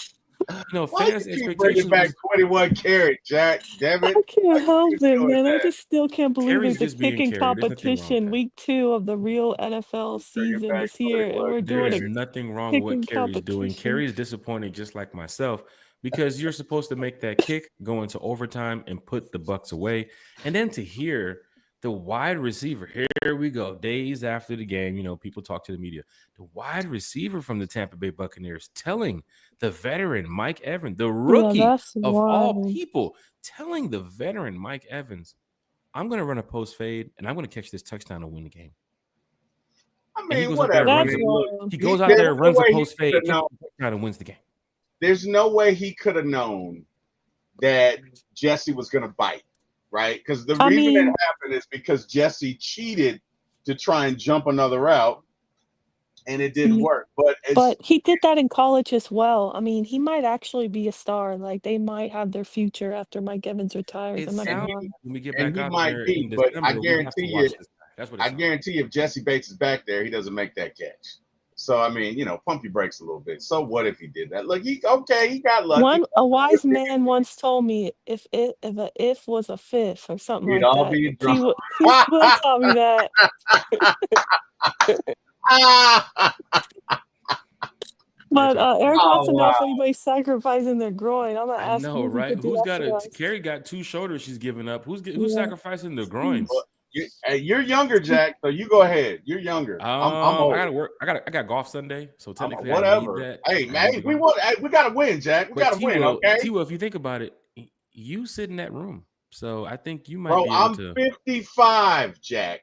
Why fans' you keep expectations bringing back was 21 carat, Jack? Damn it! I can't help it, doing man. I that? just still can't believe Carrie's there's a just being kicking Carrie. There's nothing wrong with competition that. week 2 of the real NFL season back this year, and 21 we're There doing is a nothing wrong with what kicking Carrie's doing. competition. Carrie's disappointed just like myself because you're supposed to make that kick, go into overtime, and put the Bucs away. And then to hear the wide receiver, here we go, days after the game, people talk to the media. The wide receiver from the Tampa Bay Buccaneers telling the veteran Mike Evans, the rookie that's of all wild. people, telling the veteran Mike Evans, I'm going to run a post fade and I'm going to catch this touchdown and win the game. I And he mean, goes out there whatever. and That's runs wild. He goes out There's there, no runs a way he post fade, could've known. and wins the game. There's no way he could have known that Jesse was going to bite, right? Because the reason it happened is because Jesse cheated to try and jump another route, and it didn't work. But he did that in college as well. I mean, he might actually be a star. Like, they might have their future after Mike Evans retires. It I'm not gonna sounds lie. when we get and back he out might there be, in but December, I we have to guarantee watch you, this guy. That's what it I sounds guarantee if Jesse Bates is back there, he doesn't make that catch. So I mean, pump your brakes a little bit. So what if he did that? Look, he got lucky. A wise man once told me if a if was a fifth or something We'd like all that. be He drunk. will taught me that. But Eric wants to know if anybody's sacrificing their groin. I'm gonna I ask know, him if he right? could do Who's that got for a us. Carrie got 2 shoulders she's giving up. Who's Yeah. sacrificing their groins? Well, you're younger, Jack. So you go ahead. You're younger. I'm old. I gotta work. I got golf Sunday, so technically whatever. I need that. Hey man, we gotta win, Jack. We gotta win, okay? T-Will, if you think about it, you sit in that room, so I think you might Bro, be able I'm to. 55, Jack.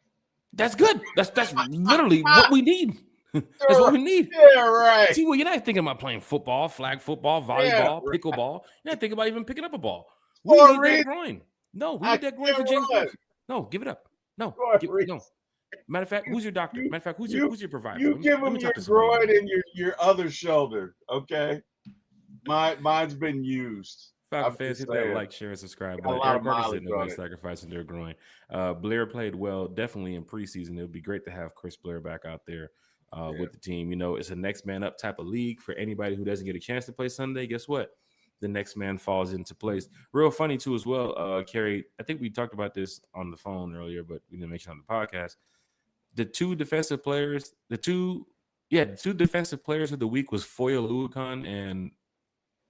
That's good. That's literally what we need. That's what we need. Yeah, right. T-Will, you're not thinking about playing football, flag football, volleyball, pickleball. You're not thinking about even picking up a ball. We need that groin. No, we need that groin for James Wilson. No, give it up. No. Matter of fact, who's your doctor? Matter of fact, who's your provider? You give him your groin and your other shoulder, okay? Mine's been used. Falcon fans, hit that like, share, and subscribe button. Eric Barker said nobody's sacrificing their groin. Blair played well, definitely in preseason. It would be great to have Chris Blair back out there with the team. It's a next man up type of league for anybody who doesn't get a chance to play Sunday. Guess what? The next man falls into place. Real funny too as well, Kerry. I think we talked about this on the phone earlier, but we didn't mention it on the podcast. the two defensive players of the week was Foye Oluokun and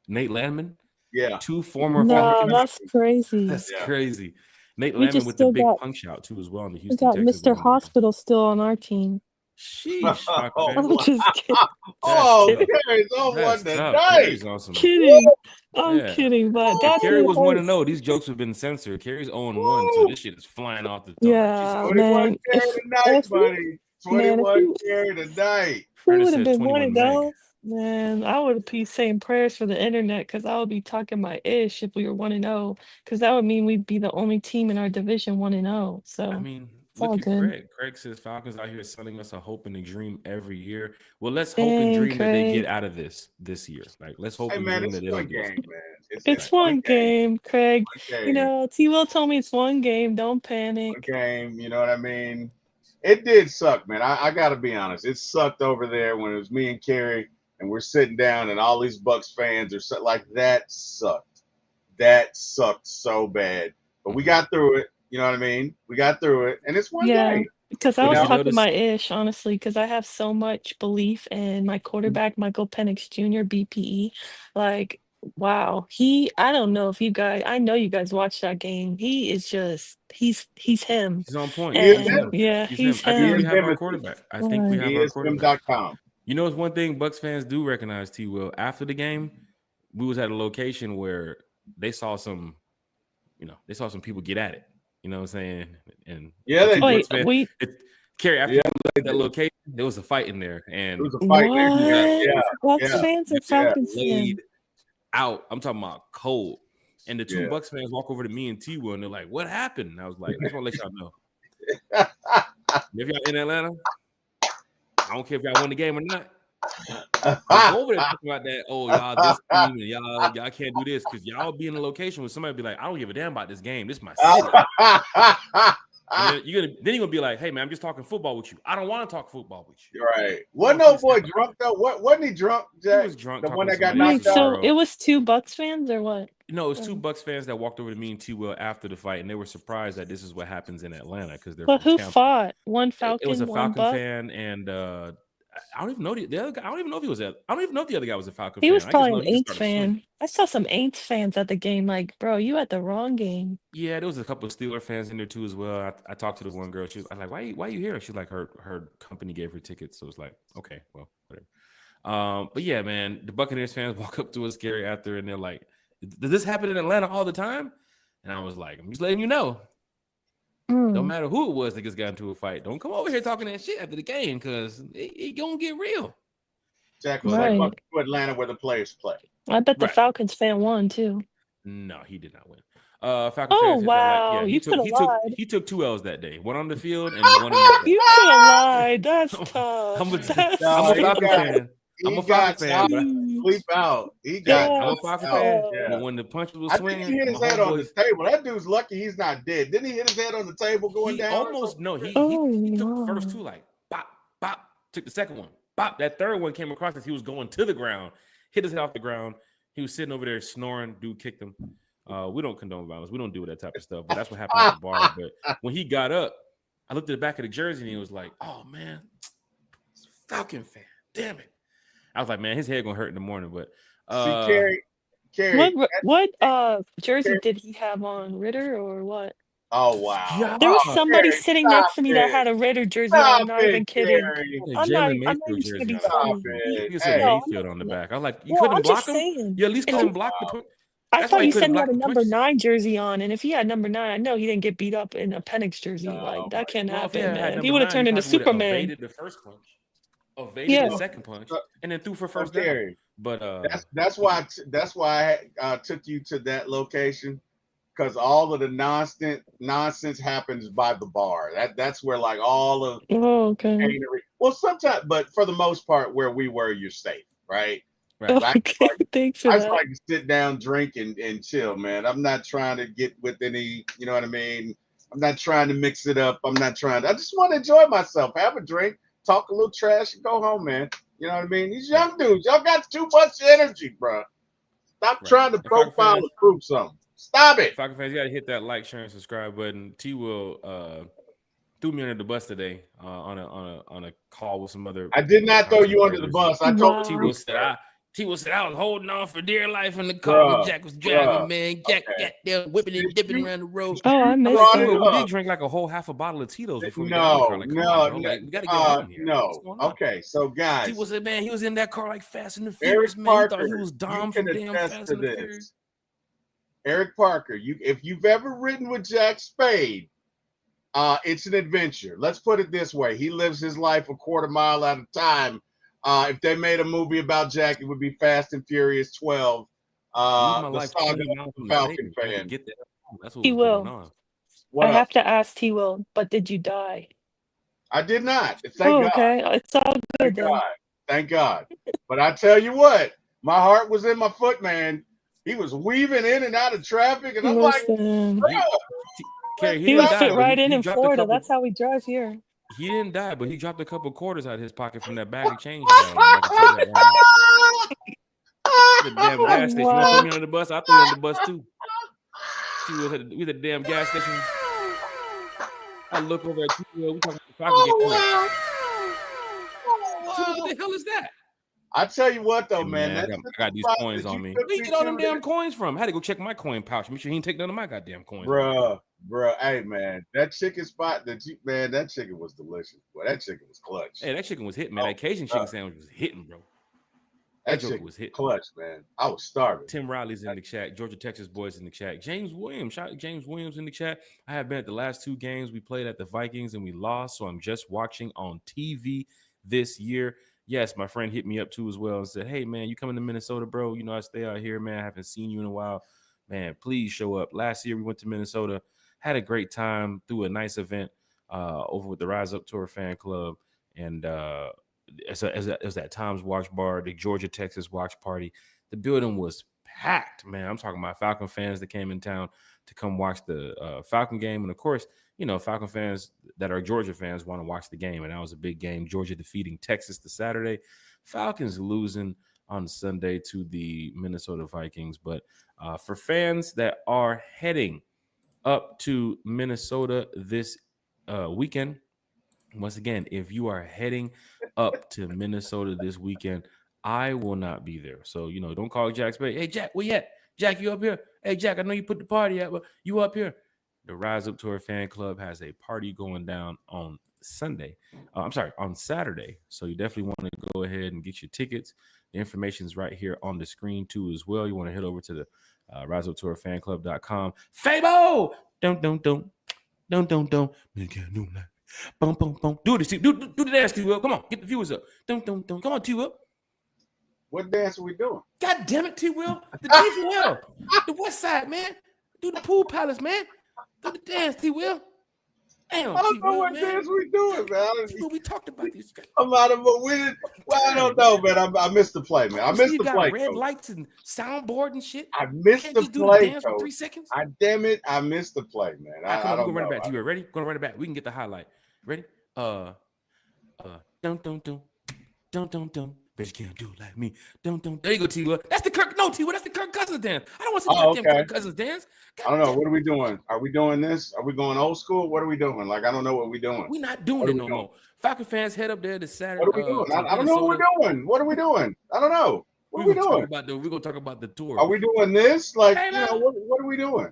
Nate Landman. Yeah. Two former No, Falcons. that's crazy. That's Yeah. crazy. Nate We Landman just with the still big got punch out too as well on the we Houston got Texans. Mr. Hospital still on our team. Sheesh, Falcon Oh, fans. I'm just kidding. oh, kidding. Carrie's on That's one tough. tonight. Carrie's on some. Kidding. I'm Yeah. kidding, but If that's Carrie what was 1-0, hurts. these jokes have been censored. Carrie's 0-1, so this shit is flying off the tongue. Yeah, 21 man. Carrie tonight, If we, buddy. man, 21 Carrie tonight. if we Ernest would have said been 21 1-0, Meg. man, I would be saying prayers for the internet because I would be talking my ish if we were 1-0, because that would mean we'd be the only team in our division 1-0. So I mean, it's all look at good. Craig. Craig says Falcons out here selling us a hope and a dream every year. Well, let's hope and Dang, dream that they Craig. get out of this year. Like, let's hope Hey, and man, dream it's that they one don't do game, it. man. It's one game, Craig. One You game. know, T. Will told me it's one game. Don't One panic. game. You know what I mean? It did suck, man. I got to be honest. It sucked over there when it was me and Carrie, and we're sitting down, and all these Bucks fans are like, that sucked. That sucked so bad. But we got through it. You know what I mean? We got through it, and it's one Yeah, game. because I But was did you talking notice? my ish, honestly, because I have so much belief in my quarterback, Michael Penix Jr., BPE. Like, wow, I don't know if you guys, I know you guys watched that game. He is just, he's him. He's on point. He is He's And him. yeah, He's he's him. I think we him. have our Timothy. quarterback. I think we Right. have He our is quarterback. him.com. You know, it's one thing Bucks fans do recognize, T. Will. After the game, we was at a location where they saw some people get at it. You know what I'm saying? And Yeah, they Wait, Bucks fans, Carrie, after Yeah, you looked at that location, there was a fight in there, and It was a fight there. Yeah, what? Bucks yeah, fans or yeah. Falcons laid fans? out. I'm talking about cold. And the two Yeah. Bucks fans walk over to me and T. Will, and they're like, "What happened?" And I was like, "I just want to let y'all know. If y'all in Atlanta, I don't care if y'all won the game or not. Don't go over there talking about that. Oh, y'all this team and y'all can't do this because y'all be in a location where somebody be like, I don't give a damn about this game. This is my city. And then you're gonna be like, hey man, I'm just talking football with you. I don't want to talk football with you. Right. Wasn't no boy drunk though? Wasn't he drunk, Jack? He was drunk. The one that got Wait, knocked out. so it was two Bucks fans or what? No, it was two Bucks fans that walked over to me and T. Will after the fight, and they were surprised that this is what happens in Atlanta because they're But from who Tampa. fought? One It was a Falcon, one Falcon Buck? fan, and I don't even know the other guy. I don't even know if he was I don't even know if the other guy was a Falcon He fan. was I just probably know an he just Aints started swinging. fan. I saw some Aints fans at the game. Like, bro, you at the wrong game. Yeah, there was a couple of Steeler fans in there too as well. I talked to the one girl. I was like, why you here? She's like, her company gave her tickets. So it's like, okay, well, whatever. But yeah, man, the Buccaneers fans walk up to us, Gary, after, and they're like, does this happen in Atlanta all the time? And I was like, I'm just letting you know. Don't matter who it was that just got into a fight. Don't come over here talking that shit after the game because it gonna get real. Jack was like, welcome to Atlanta where the players play. I bet the Falcons fan won too. No, he did not win. Falcon fans hit wow, that, you he took 2 L's that day. One on the field and one in the You could have lied. That's tough. I'm a Falcon fan. I'm a Falcon fan. Sleep out. He got. I'm a Falcon fan. Yeah. But when the punches was I swinging, think he hit his head on the table. That dude's lucky he's not dead. Didn't he hit his head on the table going down? Almost no. He took the first two like bop bop. Took the second one bop. That third one came across as he was going to the ground. Hit his head off the ground. He was sitting over there snoring. Dude kicked him. We don't condone violence. We don't do that type of stuff. But that's what happened at the bar. But when he got up, I looked at the back of the jersey and he was like, "Oh man, Falcon fan. Damn it." I was like, man, his head gonna hurt in the morning. But Carrie, what jersey did he have on? Ritter or what? Oh wow! There was somebody sitting next to me that had a Ritter jersey. I'm not even kidding. I'm not even trying to be funny. He said Mayfield on the back. I was like, you couldn't block him. You at least couldn't block the. I thought you said he had a number 9 jersey on, and if he had number 9, I know he didn't get beat up in a Penix jersey. Like that can't happen, man. He would have turned into Superman. Evaded the first punch, evaded the second punch, and then threw for first down. But that's why I took you to that location, because all of the nonsense happens by the bar. That's where like all of well, sometimes, but for the most part, where we were, you're safe, right? Right. Thanks for I that. just like to sit down, drink, and chill, man. I'm not trying to get with any, you know what I mean? I'm not trying to mix it up. I just want to enjoy myself, have a drink, talk a little trash, and go home, man. You know what I mean? These young dudes, y'all got too much energy, bro. Stop trying to profile and prove something. Stop it. Falcon fans, you got to hit that like, share, and subscribe button. T. Will threw me under the bus today on a call with some other. I did not throw you under the bus. I told Wow. T-Will said I was holding on for dear life in the car Bruh, when Jack was driving, bruh, man. Jack okay. got there whipping and Did dipping you- around the road. Oh, I I'm missed like, brought that. it we up. drank like a whole half a bottle of Tito's before we got in the car. Like, come on, bro. Like, we got to get home here. What's going on? Okay, so guys, T-Will said, man, he was in that car like Fast and the Eric Furious, man. Parker, He thought he was you Dom can from damn attest Fast to and the this. Furious. Eric Parker, if you've ever ridden with Jack Spade, it's an adventure. Let's put it this way: he lives his life a quarter mile at a time. If they made a movie about Jack, it would be Fast and Furious 12. My The life saga 20 of miles the from Falcon the state. fan. Get that. That's what He was going will. on. What I up? have to ask T-Will, but did you die? I did not. Thank Oh, God. okay. It's all Thank good then. God. Thank God. But I tell you what, my heart was in my foot, man. He was weaving in and out of traffic, and I'm like, Listen, Carrie, he he didn't would die, fit but right in he dropped a Florida. couple. That's how we drive here. He didn't die, but he dropped a couple quarters out of his pocket from that bag of change he had on him. I can tell you that right now. The damn gas station. You want to throw me under the bus? I'll throw you under the bus too. T-Will at the damn gas station. I look over at T-Will. We talking about the Falcon game. T-Will, what the hell is that? I tell you what, though, Hey, man, I got these coins on me. Where you get all them damn coins from? I had to go check my coin pouch. Make sure he didn't take none of my goddamn coins. Bruh, hey, man, that chicken spot that chicken was delicious. Boy, that chicken was clutch. Hey, that chicken was hitting, man. That Cajun chicken sandwich was hitting, bro. That joke chicken was hitting. Clutch, man. I was starving. Tim Riley's in the chat. Georgia, Texas boys in the chat. James Williams. Shout out James Williams in the chat. I have been at the last 2 games. We played at the Vikings and we lost, so I'm just watching on TV this year. Yes, my friend hit me up too as well and said, hey, man, you coming to Minnesota, bro? You know, I stay out here, man. I haven't seen you in a while. Man, please show up. Last year we went to Minnesota, had a great time, through a nice event over with the Rise Up Tour fan club. And as that Tom's Watch Bar, the Georgia, Texas watch party. The building was packed, man. I'm talking about Falcon fans that came in town to come watch the Falcon game. And, of course, you know, Falcon fans that are Georgia fans want to watch the game. And that was a big game. Georgia defeating Texas the Saturday. Falcons losing on Sunday to the Minnesota Vikings. But for fans that are heading up to Minnesota this weekend, once again, if you are heading up to Minnesota this weekend, I will not be there. So, you know, don't call Jack Spade. Hey, Jack, where you at? Jack, you up here? Hey, Jack, I know you put the party out, but you up here? The Rise Up Tour fan club has a party going down on Saturday. So you definitely want to go ahead and get your tickets. The information is right here on the screen too as well. You want to head over to the riseuptourfanclub.com. Fabo! Don't. Boom, boom, boom. Do this. Do the dance, T-Will. Come on, get the viewers up. Come on, T-Will. What dance are we doing? God damn it, T-Will. The DVL. The West Side, man. Do the Pool Palace, man. Do the dance, T-Will. Damn, I don't know what dance we doing, man. T-Will, we talked about this. I'm out of it. Well, I don't know, man. I missed the play, man. I missed the play. Red lights and soundboard and shit. I missed the do play, the dance for 3 seconds. Damn it, I missed the play, man. Right, come on, we're gonna run it back. T-Will, ready? We're gonna run it back. We can get the highlight. Ready? Don't. Bet you can't do it like me. Don't. There you go, T-Will. That's the Kirk. No, T-Will. That's the Kirk Cousins dance. I don't want to see the goddamn Kirk Cousins dance. I don't know. What are we doing? Are we doing this? Are we going old school? What are we doing? Like, I don't know what we're doing. We're not doing it no more. Falcon fans, head up there this Saturday. What are we doing? I don't know what we're doing. What are we doing? I don't know. What are we doing? We're gonna talk about the tour. Are we doing this? Like, hey, you know, what are we doing?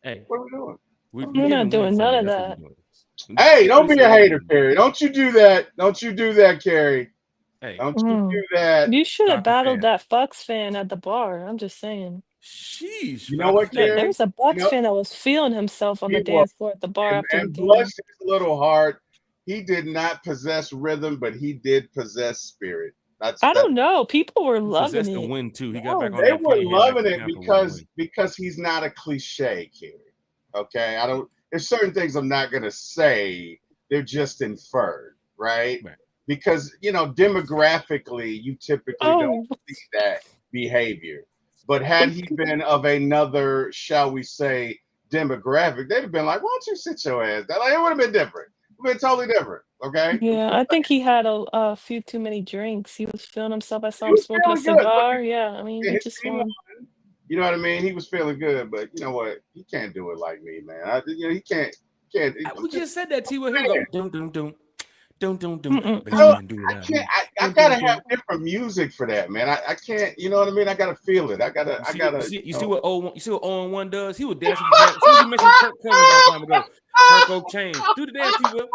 Hey, what are we doing? We're not doing none of that. Hey, don't be a hater, Carrie. Don't you do that. Don't you do that, Carrie. Hey, don't you do that. You should have battled that Bucks fan at the bar. I'm just saying. Sheesh. You know what, Carrie? There was a Bucks fan that was feeling himself on the dance floor at the bar after the game. Bless his little heart, he did not possess rhythm, but he did possess spirit. I don't know. People were loving it. The win too. He got back on. They were loving it because he's not a cliche, Carrie. Okay, there's certain things I'm not gonna say. They're just inferred, right? Because, you know, demographically, you typically don't see that behavior. But had he been of another, shall we say, demographic, they'd have been like, why don't you sit your ass down? Like, it would have been different. It would have been totally different, okay? Yeah, I think he had a few too many drinks. He was feeling himself. I saw him smoking a cigar. Yeah, I mean, he just won. You know what I mean? He was feeling good, but you know what? He can't do it like me, man. He can't. can't. We just said that, T. Will. Here we go. Dum dum dum. Don't Mm-mm. Bass No, man, do it I out. can't. I gotta have different music for that, man. I can't. You know what I mean? I gotta feel it. You see what 0-1 does? He was dancing for damn. As soon as you mentioned Kirk Cousins a long time ago, Kirk Chain. Do the dance, T. Will.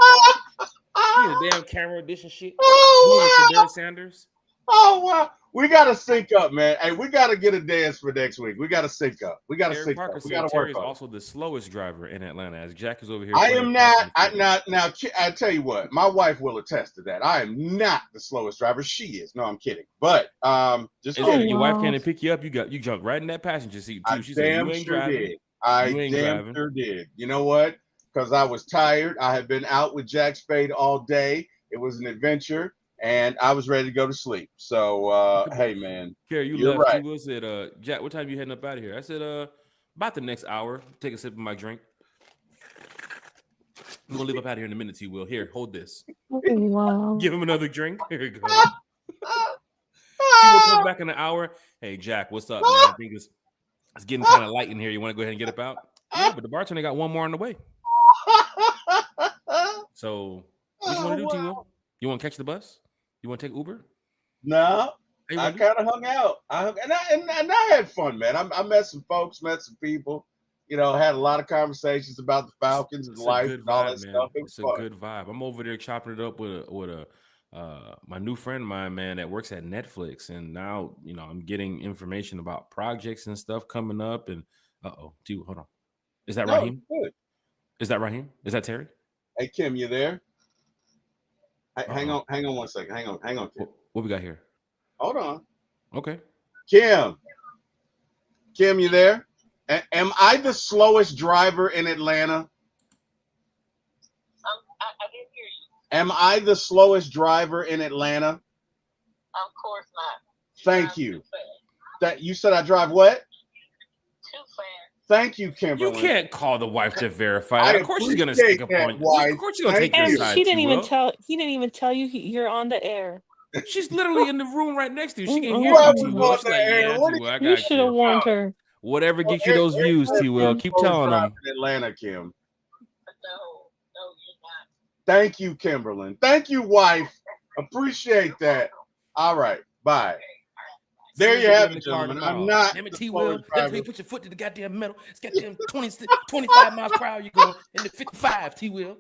He in the damn camera edition shit. Doing the Shadur Sanders. Oh wow. We gotta sync up, man. Hey, we gotta get a dance for next week. We gotta sync up. We gotta Eric sync Parker up. We said gotta Terry work is on it. also the slowest driver in Atlanta. As Jack is over here. I am not. Now, I tell you what, my wife will attest to that. I am not the slowest driver. She is. No, I'm kidding. But just kidding. Your wife came to pick you up. You jumped right in that passenger seat too. She said you ain't driving. Did. I damn sure did. You know what? Because I was tired. I had been out with Jack Spade all day. It was an adventure. And I was ready to go to sleep. So, hey, man. Carrie, you're left. Right. T. Will said, Jack, what time you heading up out of here? I said, about the next hour. Take a sip of my drink. I'm going to leave up out of here in a minute, T. Will. Here, hold this. Oh, wow. Give him another drink. Here you go. T. Will comes back in an hour. Hey, Jack, what's up, man? I think it's getting kind of light in here. You want to go ahead and get up out? Yeah, but the bartender got one more on the way. So, what you want to do, T. Will? You want to catch the bus? You want to take Uber? No, I kind of hung out. And I had fun, man. I met some folks, met some people. You know, had a lot of conversations about the Falcons and life and all that stuff. It's a good vibe. I'm over there chopping it up with my new friend of mine, man, that works at Netflix, and now I'm getting information about projects and stuff coming up. And hold on, is that Raheem? Good. Is that Raheem? Is that Terry? Hey Kim, you there? Hang on 1 second. Hang on, Kim. What we got here? Hold on. Okay. Kim, you there? Am I the slowest driver in Atlanta? I didn't hear you. Am I the slowest driver in Atlanta? Of course not. Thank you. That you said I drive what? Too fast. Thank you, Kimberly. You can't call the wife to verify that. Of course she's gonna stick up on you. Of course she's gonna take your side. She didn't even tell. He didn't even tell you you're on the air. She's literally in the room right next to you. She can hear you, T. Will. You should have warned her. Whatever gets you those views, T. Will. Keep telling them. Atlanta, Kim. No, you're not. Thank you, Kimberly. Thank you, wife. Appreciate that. All right, bye. There you have it, gentlemen. I'm not. Damn it, T. Will. That's when you put your foot to the goddamn metal. It's goddamn 25 miles per hour. You're going in the 55, T. Will.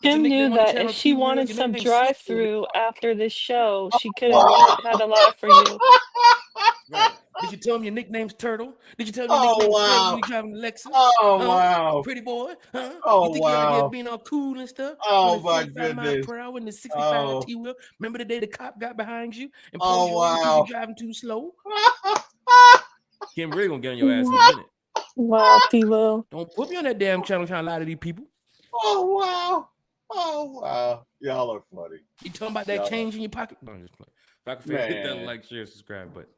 Kim knew that if she wanted some drive-through after this show, she could have had a lot for you. Right. Did you tell him your nickname's Turtle? Did you tell him your nickname's Turtle when you driving the Lexus? Wow. Pretty boy? Huh? Oh, you think you're being all cool and stuff? Oh, my goodness. Miles per hour in the 65 T-Will. Remember the day the cop got behind you and pulled you over because you driving too slow? Kim really gonna get on your ass in a minute. Wow, T-Will. Don't put me on that damn channel trying to lie to these people. Oh, wow. Y'all are funny. You talking about that change in your pocket? No, I'm just playing. If I could hit that like, share, subscribe, but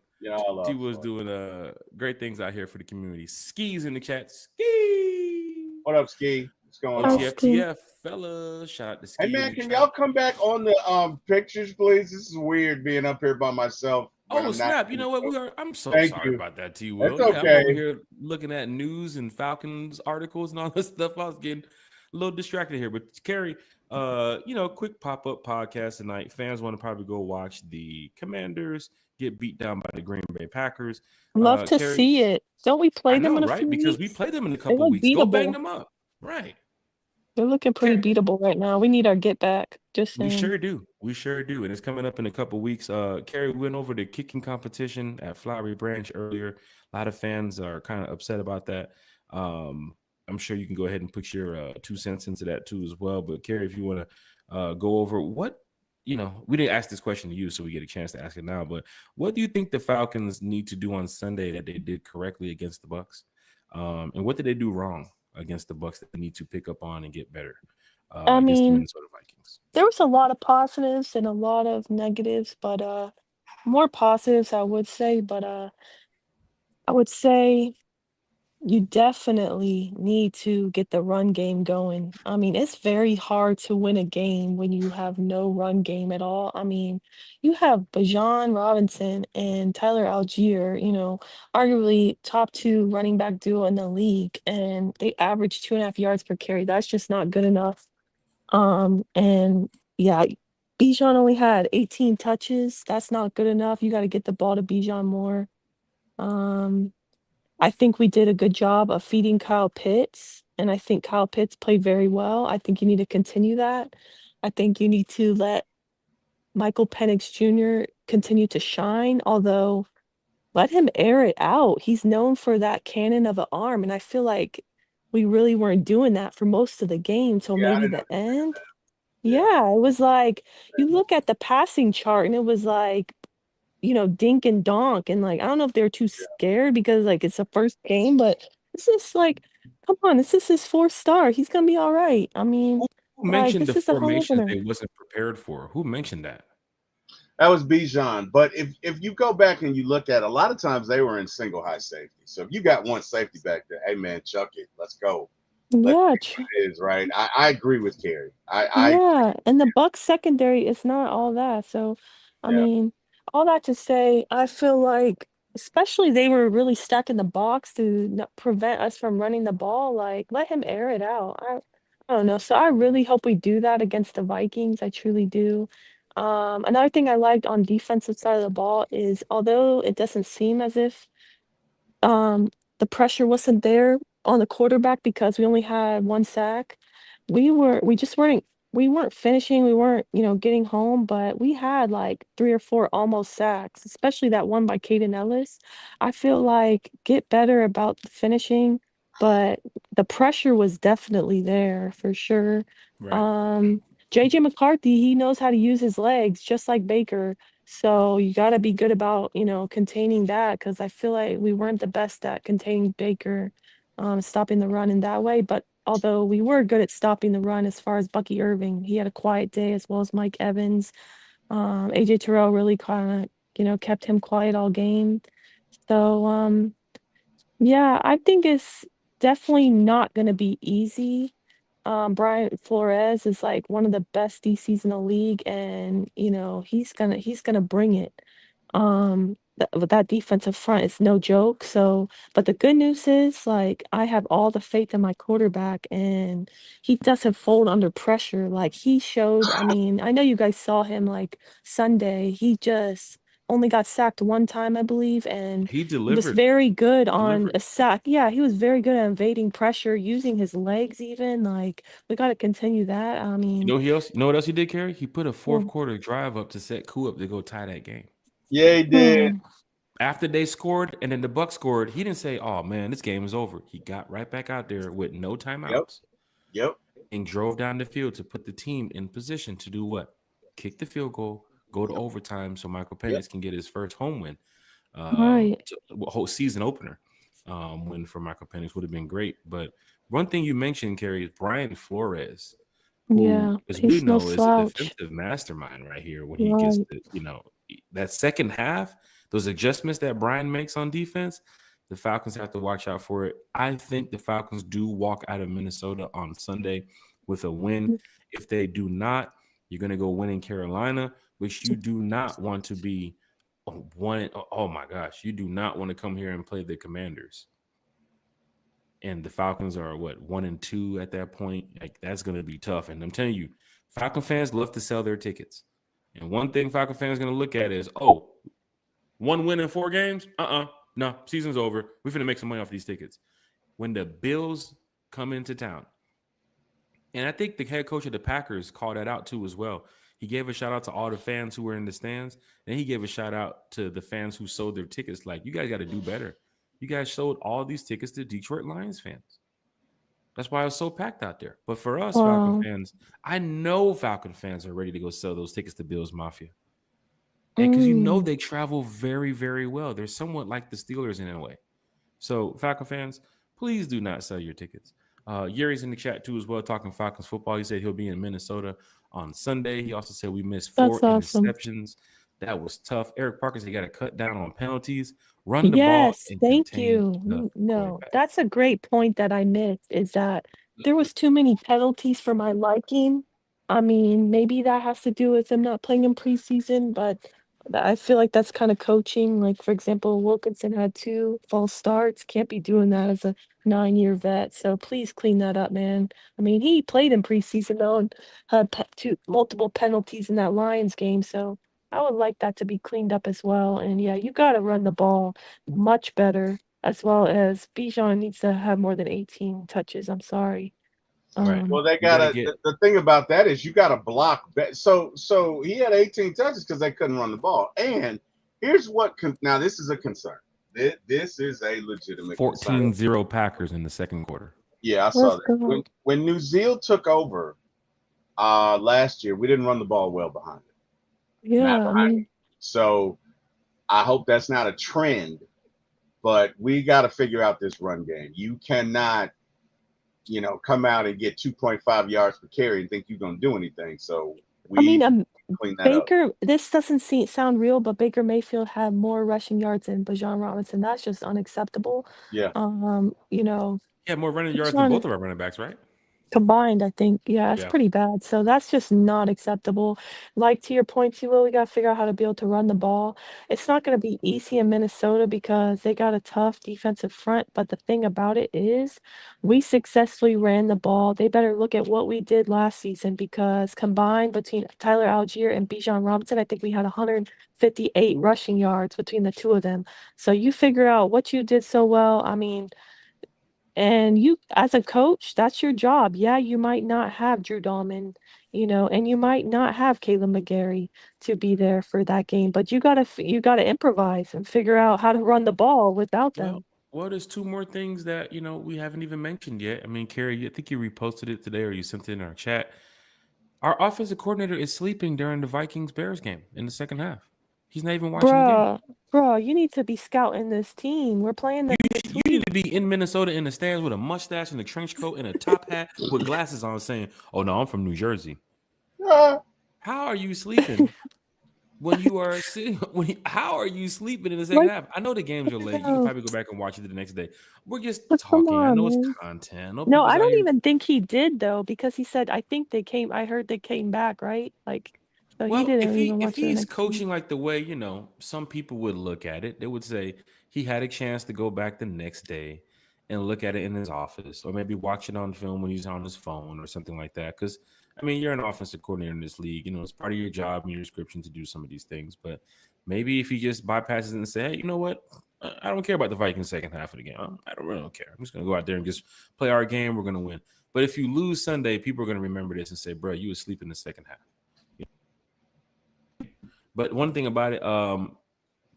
T was doing great things out here for the community. Ski's in the chat. Ski. What up, Ski? What's going on? OTFTF, fellas. Shout out to Ski. Hey man, can y'all come back on the pictures, please? This is weird being up here by myself. Oh snap! You know what? I'm so sorry about that, T. Will. That's okay. I'm over here looking at news and Falcons articles and all this stuff. I was getting a little distracted here, but Carrie, quick pop-up podcast tonight. Fans want to probably go watch the Commanders get beat down by the Green Bay Packers. Love to see it. Don't we play them in a few weeks? Because we play them in a couple of weeks. Go bang them up. Right. They're looking pretty beatable right now. We need our get back. Just saying. We sure do. And it's coming up in a couple of weeks. Carrie went over the kicking competition at Flowery Branch earlier. A lot of fans are kind of upset about that. I'm sure you can go ahead and put your 2 cents into that too as well. But Carrie, if you want to go over what, we didn't ask this question to you, so we get a chance to ask it now. But what do you think the Falcons need to do on Sunday that they did correctly against the Bucs? And what did they do wrong against the Bucs that they need to pick up on and get better against the Minnesota Vikings? There was a lot of positives and a lot of negatives, but more positives, I would say. But I would say You definitely need to get the run game going. I mean, it's very hard to win a game when you have no run game at all. I mean, you have Bajan Robinson and Tyler Algier, arguably top two running back duo in the league, and they average 2.5 yards per carry. That's just not good enough. And yeah, Bijan only had 18 touches. That's not good enough. You got to get the ball to Bijan more. Um, I think we did a good job of feeding Kyle Pitts, and I think Kyle Pitts played very well. I think you need to continue that. I think you need to let Michael Penix Jr. continue to shine, although let him air it out. He's known for that cannon of an arm, and I feel like we really weren't doing that for most of the game till Yeah, I maybe didn't know. the end. Yeah. Yeah, it was like you look at the passing chart and it was like, dink and donk. And like, I don't know if they were too scared because like it's a first game, but it's just like, come on, this is his fourth star. He's gonna be all right. I mean, Who like, mentioned this the is a home formations opener. they wasn't prepared for? Who mentioned that? That was Bijan. But if you go back and you look at, a lot of times they were in single high safety. So if you got one safety back there, hey man, chuck it. Let's go. Let's Yeah, see what it is, right? I agree with Carrie. I yeah, and the Bucks secondary is not all that. So, I yeah. mean, all that to say, I feel like, especially they were really stacking the box to prevent us from running the ball. Like, let him air it out. I don't know. So I really hope we do that against the Vikings. I truly do. Another thing I liked on defensive side of the ball is although it doesn't seem as if um, the pressure wasn't there on the quarterback because we only had one sack. We just weren't finishing, we weren't, getting home, but we had like 3 or 4 almost sacks, especially that one by Caden Ellis. I feel like get better about the finishing, but the pressure was definitely there for sure. Right. Um, JJ McCarthy, he knows how to use his legs just like Baker. So you got to be good about, containing that because I feel like we weren't the best at containing Baker, stopping the run in that way. But although we were good at stopping the run as far as Bucky Irving, he had a quiet day as well as Mike Evans. AJ Terrell really kind of, kept him quiet all game. So yeah, I think it's definitely not going to be easy. Brian Flores is like one of the best DCs in the league, and he's gonna bring it. With that defensive front, it's no joke. So, but the good news is, like, I have all the faith in my quarterback, and he doesn't fold under pressure. Like he showed. I mean, I know you guys saw him like Sunday. He just only got sacked one time, I believe, and He was delivered. very good on Delivered. a sack. Yeah, he was very good at evading pressure, using his legs even. Like, we got to continue that. I mean, You know what else he did, Kerry? He put a fourth mm, quarter drive up to set Coup up to go tie that game. Yeah, he did. mm, After they scored and then the Bucks scored, he didn't say, "Oh man, this game is over." He got right back out there with no Yep. timeouts Yep. and drove down the field to put the team in position to do what? Kick the field goal, go to Yep. overtime, so Michael Yep. Penix can get his first home win. right. Whole season opener win for Michael Penix would have been great. But one thing you mentioned, Kerry, is Brian Flores, who, Yeah, as we he's no know, is a slouch. defensive mastermind right here. When he gets Right. the, that second half, those adjustments that Brian makes on defense, the Falcons have to watch out for it. I think the Falcons do walk out of Minnesota on Sunday with a win. If they do not, you're going to go win in Carolina, which you do not want to be one. Oh my gosh, you do not want to come here and play the Commanders. And the Falcons are what, 1-2 at that point. Like, that's going to be tough. And I'm telling you, Falcon fans love to sell their tickets. And one thing Falcon fans are going to look at is, oh, 1 win in 4 games? No, season's over. We're going to make some money off these tickets. When the Bills come into town, and I think the head coach of the Packers called that out too as well. He gave a shout out to all the fans who were in the stands. Then he gave a shout out to the fans who sold their tickets. Like, you guys got to do better. You guys sold all these tickets to Detroit Lions fans. That's why it was so packed out there. But for us Falcon Wow. fans, I know Falcon fans are ready to go sell those tickets to Bills Mafia. And because Mm, they travel very, very well. They're somewhat like the Steelers in a way. So, Falcon fans, please do not sell your tickets. Yuri's in the chat too as well, talking Falcons football. He said he'll be in Minnesota on Sunday. He also said we missed 4 that's awesome. interceptions. That was tough. Eric Parker said you got to cut down on penalties, run the ball, Yes, and thank contain you. the No, quarterback. that's a great point that I missed is that there was too many penalties for my liking. I mean, maybe that has to do with them not playing in preseason, but I feel like that's kind of coaching. Like, for example, Wilkinson had 2 false starts. Can't be doing that as a 9-year vet. So please clean that up, man. I mean, he played in preseason though and had multiple penalties in that Lions game. So I would like that to be cleaned up as well. And yeah, you got to run the ball much better, as well as Bijan needs to have more than 18 touches. I'm sorry. Right. Well, they You got to gotta. get The thing about that is you gotta block. So he had 18 touches because they couldn't run the ball. And here's what. Now this is a concern. This is a legitimate concern. 14-0 Packers in the second quarter. Yeah, I saw Let's that. go. When New Zealand took over last year, we didn't run the ball well behind it. Not Yeah, I behind it. mean, So I hope that's not a trend. But we got to figure out this run game. You cannot, come out and get 2.5 yards per carry and think you're going to do anything. So I mean, we clean that up. Baker, this doesn't sound real, but Baker Mayfield had more rushing yards than Bijan Robinson. That's just unacceptable. Yeah. You know, He had more running yards than both of our running backs, right? combined, I think. Yeah, it's Yeah. pretty bad. So that's just not acceptable. Like to your point, T-Will, we got to figure out how to be able to run the ball. It's not going to be easy in Minnesota because they got a tough defensive front. But the thing about it is we successfully ran the ball. They better look at what we did last season because combined between Tyler Algier and Bijan Robinson, I think we had 158 rushing yards between the two of them. So you figure out what you did so well. I mean, and you, as a coach, that's your job. Yeah, you might not have Drew Dahlman, and you might not have Caleb McGarry to be there for that game, but you gotta improvise and figure out how to run the ball without them. Well, there's 2 more things that we haven't even mentioned yet. I mean, Carrie, I think you reposted it today or you sent it in our chat. Our offensive coordinator is sleeping during the Vikings-Bears game in the second half. He's not even watching the game. Bruh, you need to be scouting this team. We're playing them this You week. need to be in Minnesota in the stands with a mustache and a trench coat and a top hat with glasses on saying, "Oh, no, I'm from New Jersey." How are you sleeping when you are sitting? How are you sleeping in the second half? I know the games are late. You can probably go back and watch it the next day. We're just Come talking. I on, know it's man. content. No, I don't even think he did though, because he said I heard they came back, right? Like, so he Well, didn't even if watch the he's next game. coaching like the way some people would look at it, they would say he had a chance to go back the next day and look at it in his office, or maybe watch it on film when he's on his phone or something like that. Because I mean, you're an offensive coordinator in this league. It's part of your job and your description to do some of these things. But maybe if he just bypasses it and say, "Hey, you know what? I don't care about the Vikings second half of the game. I don't really care. I'm just gonna go out there and just play our game. We're gonna win." But if you lose Sunday, people are gonna remember this and say, "Bro, you were asleep in the second half." But one thing about it,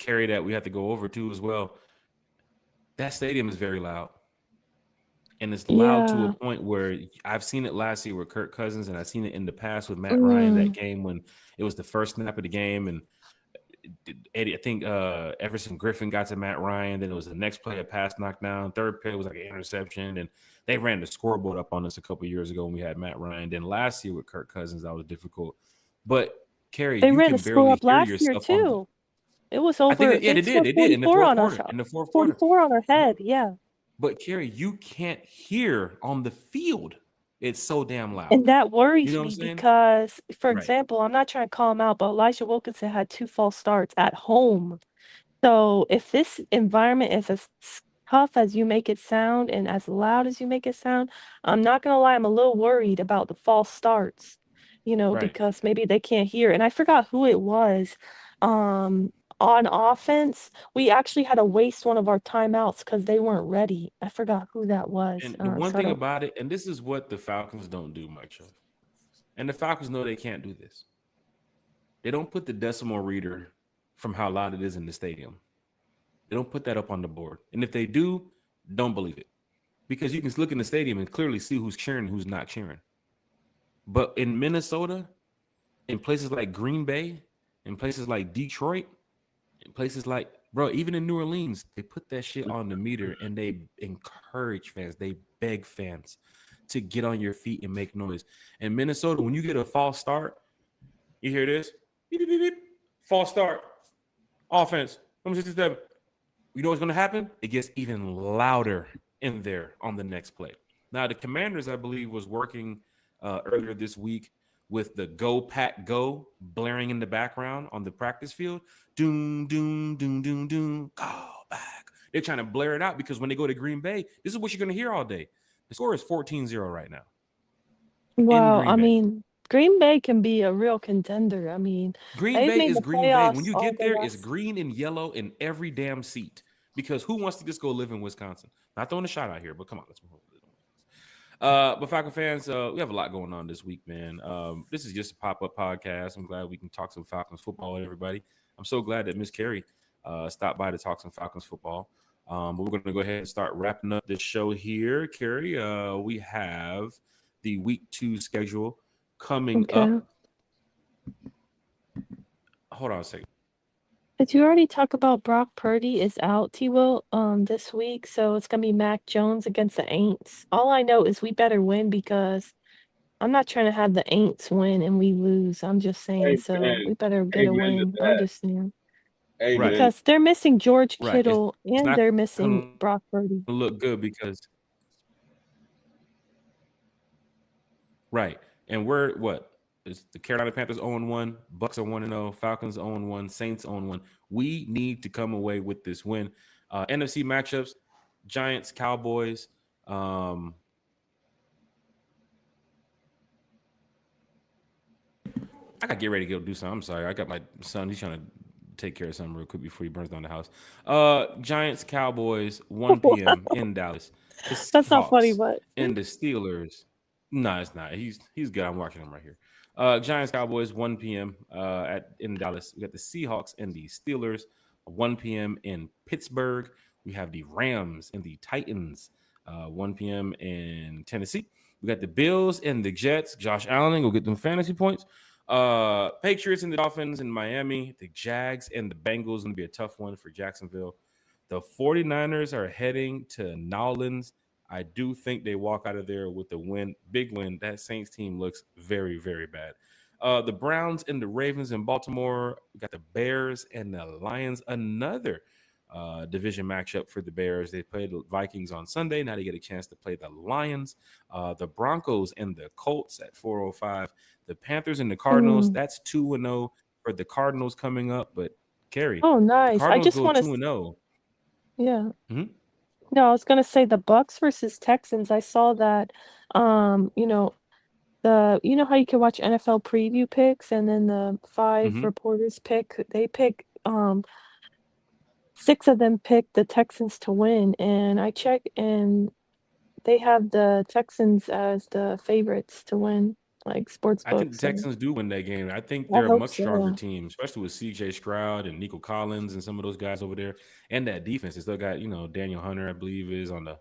Carrie, that we have to go over too as well, that stadium is very loud. And it's loud to a point where I've seen it last year with Kirk Cousins, and I've seen it in the past with Matt Ryan, that game when it was the first snap of the game. And Eddie, I think Everson Griffin got to Matt Ryan. Then it was the next play, a pass knockdown. Third play was like an interception. And they ran the scoreboard up on us a couple years ago when we had Matt Ryan. Then last year with Kirk Cousins, that was difficult. But Carrie, They you ran can the score barely up hear last year yourself on too. It was over. I think they did in the 44 fourth on us. quarter. In the fourth quarter. 44 on our head, yeah. But Carrie, you can't hear on the field. It's so damn loud. And that worries You know what me I'm saying? because, for Right. example, I'm not trying to call him out, but Elijah Wilkinson had 2 false starts at home. So if this environment is as tough as you make it sound and as loud as you make it sound, I'm not gonna lie, I'm a little worried about the false starts, Right. because maybe they can't hear. And I forgot who it was. On offense, we actually had to waste one of our timeouts because they weren't ready. I forgot who that was. And the one thing about it, and this is what the Falcons don't do much of, and the Falcons know they can't do this. They don't put the decimal reader from how loud it is in the stadium. They don't put that up on the board. And if they do, don't believe it. Because you can look in the stadium and clearly see who's cheering and who's not cheering. But in Minnesota, in places like Green Bay, in places like Detroit, in places like, bro, even in New Orleans, they put that shit on the meter and they encourage fans. They beg fans to get on your feet and make noise. In Minnesota, when you get a false start, you hear this, beep, beep, beep, beep. false start, offense, number 67. You know what's going to happen? It gets even louder in there on the next play. Now, the Commanders, I believe, was working earlier this week with the Go Pack Go blaring in the background on the practice field. Doom, doom, doom, doom, doom, go back. They're trying to blare it out because when they go to Green Bay, this is what you're going to hear all day. The score is 14-0 right now. Wow, Green I Bay. mean, Green Bay can be a real contender. I mean, Green they've Bay made is the Green Bay. When playoffs you all get the there, it's last. green and yellow in every damn seat. Because who wants to just go live in Wisconsin? Not throwing a shot out here, but come on, let's move on. But Falcon fans, we have a lot going on this week, man. This is just a pop-up podcast. I'm glad we can talk some Falcons football with everybody. I'm so glad that Miss Carrie stopped by to talk some Falcons football. But we're going to go ahead and start wrapping up this show here. Carrie, we have the week 2 schedule coming up. Hold on a second. Did you already talk about Brock Purdy is out, T-Will, this week? So it's gonna be Mac Jones against the Aints. All I know is we better win because I'm not trying to have the Aints win and we lose. I'm just saying, so Amen. we better get a Amen to win. that. I'm just saying. Amen. Right. Because they're missing George Right. Kittle It's and not they're missing gonna Brock Purdy. look good because right. And we're what? It's the Carolina Panthers 0-1, Bucks are 1-0, Falcons 0-1, Saints 0-1. We need to come away with this win. NFC matchups, Giants, Cowboys. I gotta get ready to go do something. I'm sorry. I got my son. He's trying to take care of something real quick before he burns down the house. Giants, Cowboys, 1 p.m. in Dallas. The That's not funny, Seahawks but and the Steelers. No, it's not. He's good. I'm watching him right here. Giants, Cowboys, 1 p.m. In Dallas. We got the Seahawks and the Steelers, 1 p.m. in Pittsburgh. We have the Rams and the Titans, 1 p.m. in Tennessee. We got the Bills and the Jets. Josh Allen will get them fantasy points. Patriots and the Dolphins in Miami. The Jags and the Bengals going to be a tough one for Jacksonville. The 49ers are heading to Nowlands. I do think they walk out of there with a win, big win. That Saints team looks very, very bad. The Browns and the Ravens in Baltimore. We got the Bears and the Lions. Another division matchup for the Bears. They played the Vikings on Sunday. Now they get a chance to play the Lions. The Broncos and the Colts at 4:05. The Panthers and the Cardinals. That's 2-0 for the Cardinals coming up. But Carrie, oh, nice. the I Cardinals just go want to, 2-0. yeah. Mhm. No, I was gonna say the Bucks versus Texans. I saw that, you know how you can watch NFL preview picks and then the 5 Mhm. reporters they pick 6 of them picked the Texans to win, and I checked and they have the Texans as the favorites to win, like sports I think the books. So Texans do win that game. I think I they're a hope much so. stronger Yeah. team, especially with CJ Stroud and Nico Collins and some of those guys over there. And that defense. They still got, Daniel Hunter, I believe, is on the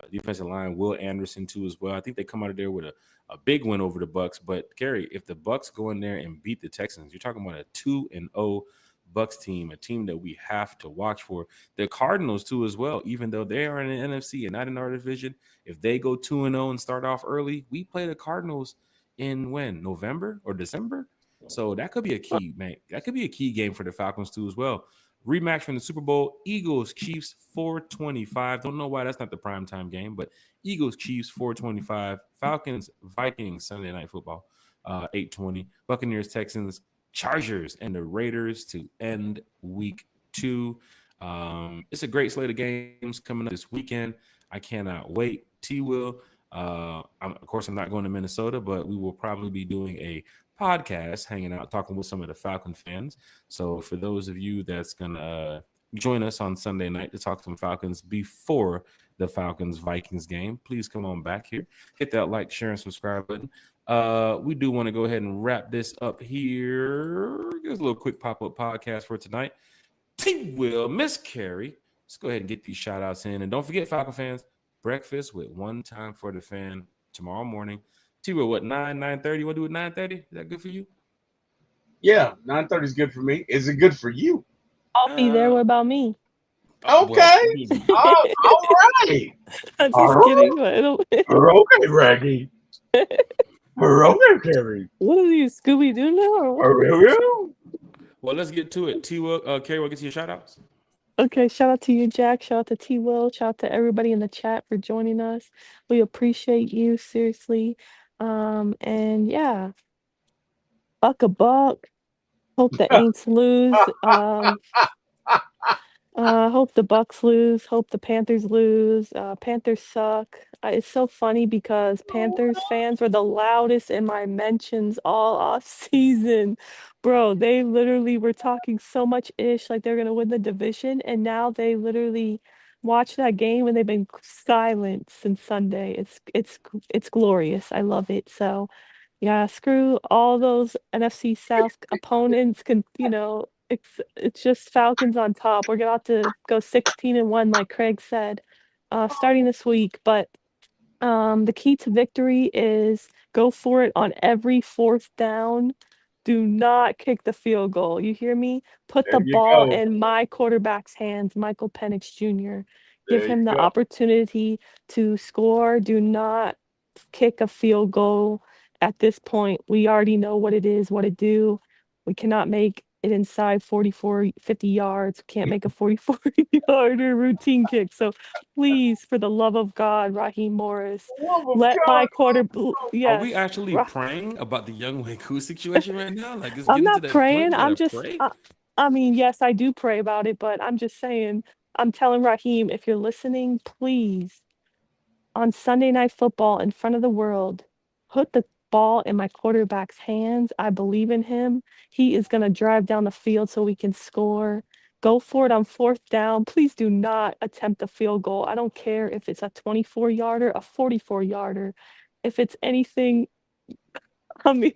defensive line. Will Anderson, too, as well. I think they come out of there with a big win over the Bucks. But, Gary, if the Bucks go in there and beat the Texans, you're talking about a 2-0 Bucks team, a team that we have to watch for. The Cardinals, too, as well, even though they are in the NFC and not in our division. If they go 2-0 and start off early, we play the Cardinals in when? November or December? So that could be a key, man. That could be a key game for the Falcons, too, as well. Rematch from the Super Bowl, Eagles, Chiefs, 4:25. Don't know why that's not the primetime game, but Eagles, Chiefs, 4:25. Falcons, Vikings, Sunday Night Football, 8:20. Buccaneers, Texans, Chargers, and the Raiders to end week 2. It's a great slate of games coming up this weekend. I cannot wait. T-Will. Of course, I'm not going to Minnesota, but we will probably be doing a podcast, hanging out, talking with some of the Falcon fans. So for those of you that's going to join us on Sunday night to talk some Falcons before the Falcons-Vikings game, please come on back here. Hit that like, share, and subscribe button. We do want to go ahead and wrap this up here. Here's a little quick pop-up podcast for tonight. T-Will, Miss Carrie. Let's go ahead and get these shout-outs in. And don't forget, Falcon fans, breakfast with One Time for the Fan tomorrow morning. T-Will, what, 9:30? You want to do it 9:30? Is that good for you? Yeah, 9:30 is good for me. Is it good for you? I'll be there. What about me? Okay. All right. I'm just kidding. But okay, Raggy. Okay, Carrie. What are you, Scooby-Doo now? Well, Well, let's get to it. T-Will, Carrie, we'll get to your shout outs. Okay, shout out to you, Jack. Shout out to T Will. Shout out to everybody in the chat for joining us. We appreciate you, seriously. And yeah, buck a buck. Hope the Aints lose. Hope the Bucks lose. Hope the Panthers lose. Panthers suck. It's so funny because Panthers fans were the loudest in my mentions all off season. Bro, they literally were talking so much ish like they're gonna win the division, and now they literally watch that game and they've been silent since Sunday. It's glorious. I love it. So yeah, screw all those NFC South opponents. It's just Falcons on top. We're about to go 16-1, like Craig said, starting this week. But the key to victory is go for it on every fourth down. Do not kick the field goal. You hear me? Put There the you ball go. in my quarterback's hands, Michael Penix Jr. Give There you him the go. opportunity to score. Do not kick a field goal at this point. We already know what it is, what it do. We cannot make it inside 44, 50 yards. Can't make a 44-yarder routine kick. So please, for the love of God, Raheem Morris, Love of let my Are we yes. actually praying about the young Waku situation right now? Like, it's I'm getting to not that point. praying. We I'm gotta just, pray. I mean, yes, I do pray about it, but I'm just saying, I'm telling Raheem, if you're listening, please, on Sunday Night Football in front of the world, put the ball in my quarterback's hands. I believe in him. He is going to drive down the field so we can score. Go for it on fourth down. Please do not attempt a field goal. I don't care if it's a 24-yarder, a 44-yarder. If it's anything, I mean,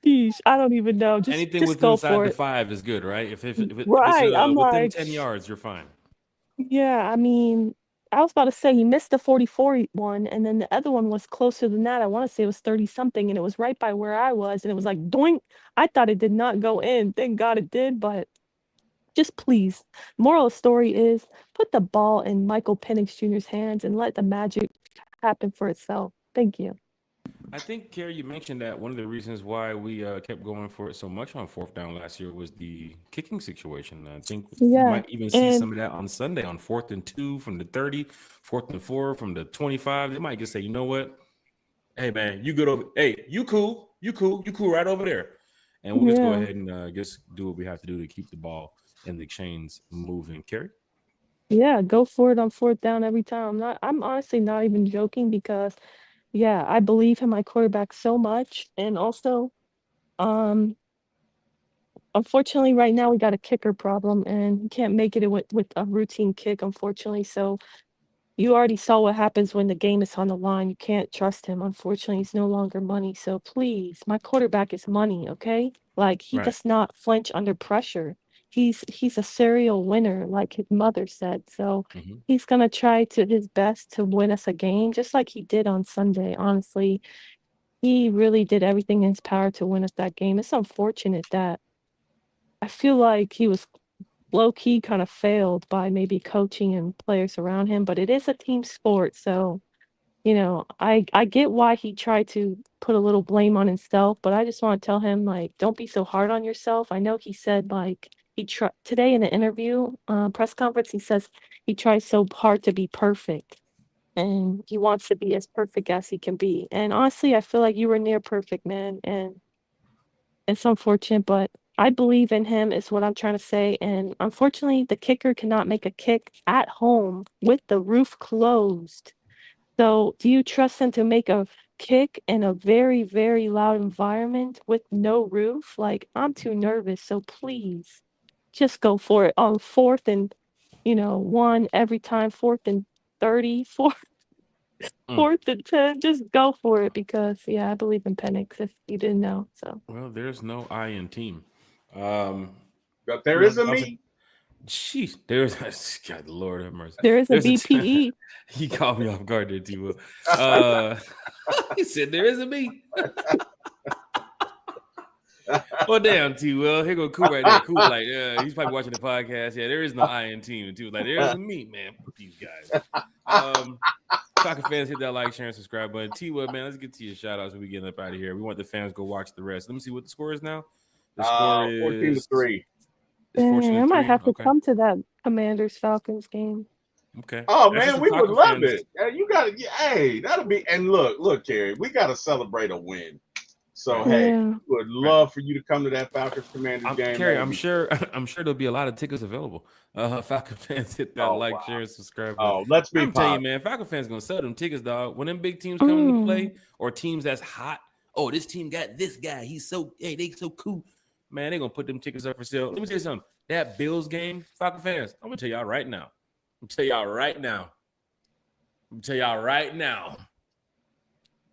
Yeesh, I don't even know. Just Anything just within go inside for the it. 5 is good, right? If it's Right. I'm within like, 10 yards, you're fine. yeah, I mean, I was about to say he missed the 44 one, and then the other one was closer than that. I want to say it was 30 something, and it was right by where I was, and it was like doink. I thought it did not go in. Thank God it did, but just please. Moral of the story is put the ball in Michael Penix Jr.'s hands and let the magic happen for itself. Thank you. I think, Carrie, you mentioned that one of the reasons why we kept going for it so much on fourth down last year was the kicking situation. I think you Yeah. might even see And some of that on Sunday on 4th and 2 from the 30, 4th and 4 from the 25. They might just say, you know what? Hey, man, you good over. Hey, you cool. You cool right over there. And we'll just go yeah. ahead and just do what we have to do to keep the ball and the chains moving. Carrie? Yeah, go for it on fourth down every time. I'm honestly not even joking because yeah, I believe in my quarterback so much. And also, um, unfortunately right now we got a kicker problem and you can't make it with a routine kick, unfortunately. So you already saw what happens when the game is on the line. You can't trust him. Unfortunately, he's no longer money. So please, my quarterback is money, okay? Like he Right. does not flinch under pressure. He's a serial winner, like his mother said. So Mm-hmm. he's gonna try to his best to win us a game, just like he did on Sunday. Honestly, he really did everything in his power to win us that game. It's unfortunate that I feel like he was low key kind of failed by maybe coaching and players around him, but it is a team sport. So, I get why he tried to put a little blame on himself, but I just want to tell him, like, don't be so hard on yourself. I know he said, like, today in the interview, press conference, he says he tries so hard to be perfect and he wants to be as perfect as he can be. And honestly, I feel like you were near perfect, man. And it's unfortunate, but I believe in him is what I'm trying to say. And unfortunately, the kicker cannot make a kick at home with the roof closed. So, do you trust him to make a kick in a very, very loud environment with no roof? Like, I'm too nervous. So please just go for it on fourth and, one every time, fourth and 30, Mm. fourth and 10. Just go for it because, yeah, I believe in Penix if you didn't know. So, Well, there's no I in team. Um, But there is a don't me. Jeez, there's God, Lord have mercy. there is a There's a BPE. he caught me off guard there, T-Will. He said there is a me. Well, damn, T-Will. Here go Coop right there. Coop, like, he's probably watching the podcast. Yeah, there is no I in team. And T was like, there is a me, man. Fuck these guys. Falcon fans, hit that like, share, and subscribe button. T-Will, man, let's get to your shout outs when we get up out of here. We want the fans to go watch the rest. Let me see what the score is now. The score 14-3. is 14 Dang, I to might 3. have to Okay. come to that Commanders Falcons game. Okay. Oh That's man, just we would Falcon love fans. it. You got to. Hey, that'll be. And look, Kerry, we got to celebrate a win. So Right. hey, Yeah. we would love for you to come to that Falcons Commanders game. Kerry, That would I'm be- sure there'll be a lot of tickets available. Falcon fans, hit that Oh, like, wow. share, and subscribe button. Oh, let's be I'm telling you, positive. man, Falcon fans gonna sell them tickets, dog. When them big teams come into play, or teams that's hot, oh, this team got this guy. He's so they so cool. Man, they gonna put them tickets up for sale. Let me tell you something. That Bills game, Falcon fans, I'm gonna tell y'all right now.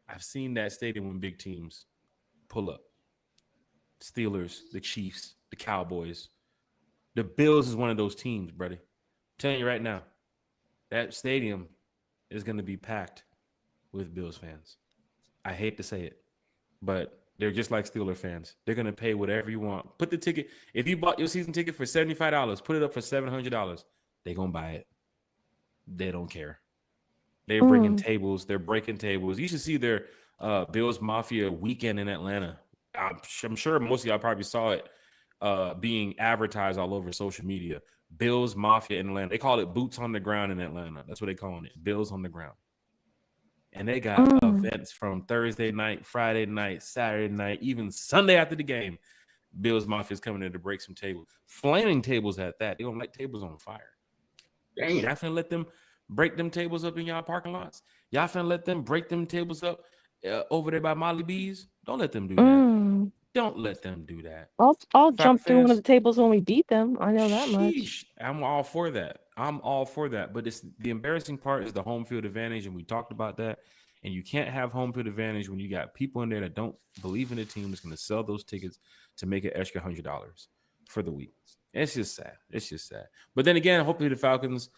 I've seen that stadium when big teams pull up. Steelers, the Chiefs, the Cowboys. The Bills is one of those teams, buddy. I'm telling you right now, that stadium is going to be packed with Bills fans. I hate to say it, but they're just like Steeler fans. They're going to pay whatever you want. Put the ticket. If you bought your season ticket for $75, put it up for $700. They're going to buy it. They don't care. They're bringing tables. They're breaking tables. You should see their Bills Mafia weekend in Atlanta. I'm sure most of y'all probably saw it being advertised all over social media. Bills Mafia in Atlanta. They call it Boots on the Ground in Atlanta. That's what they're calling it. Bills on the Ground. And they got events from Thursday night, Friday night, Saturday night, even Sunday after the game. Bills Mafia is coming in to break some tables. Flaming tables at that. They don't like tables on fire. Damn. Y'all finna let them break them tables up in y'all parking lots? Y'all finna let them break them tables up over there by Molly B's? Don't let them do that. Don't let them do that. I'll jump through one of fans, the tables when we beat them. I know that much. sheesh, I'm all for that. But it's the embarrassing part is the home field advantage, and we talked about that. And you can't have home field advantage when you got people in there that don't believe in the team that's going to sell those tickets to make an extra $100 for the week. It's just sad. But then again, hopefully the Falcons,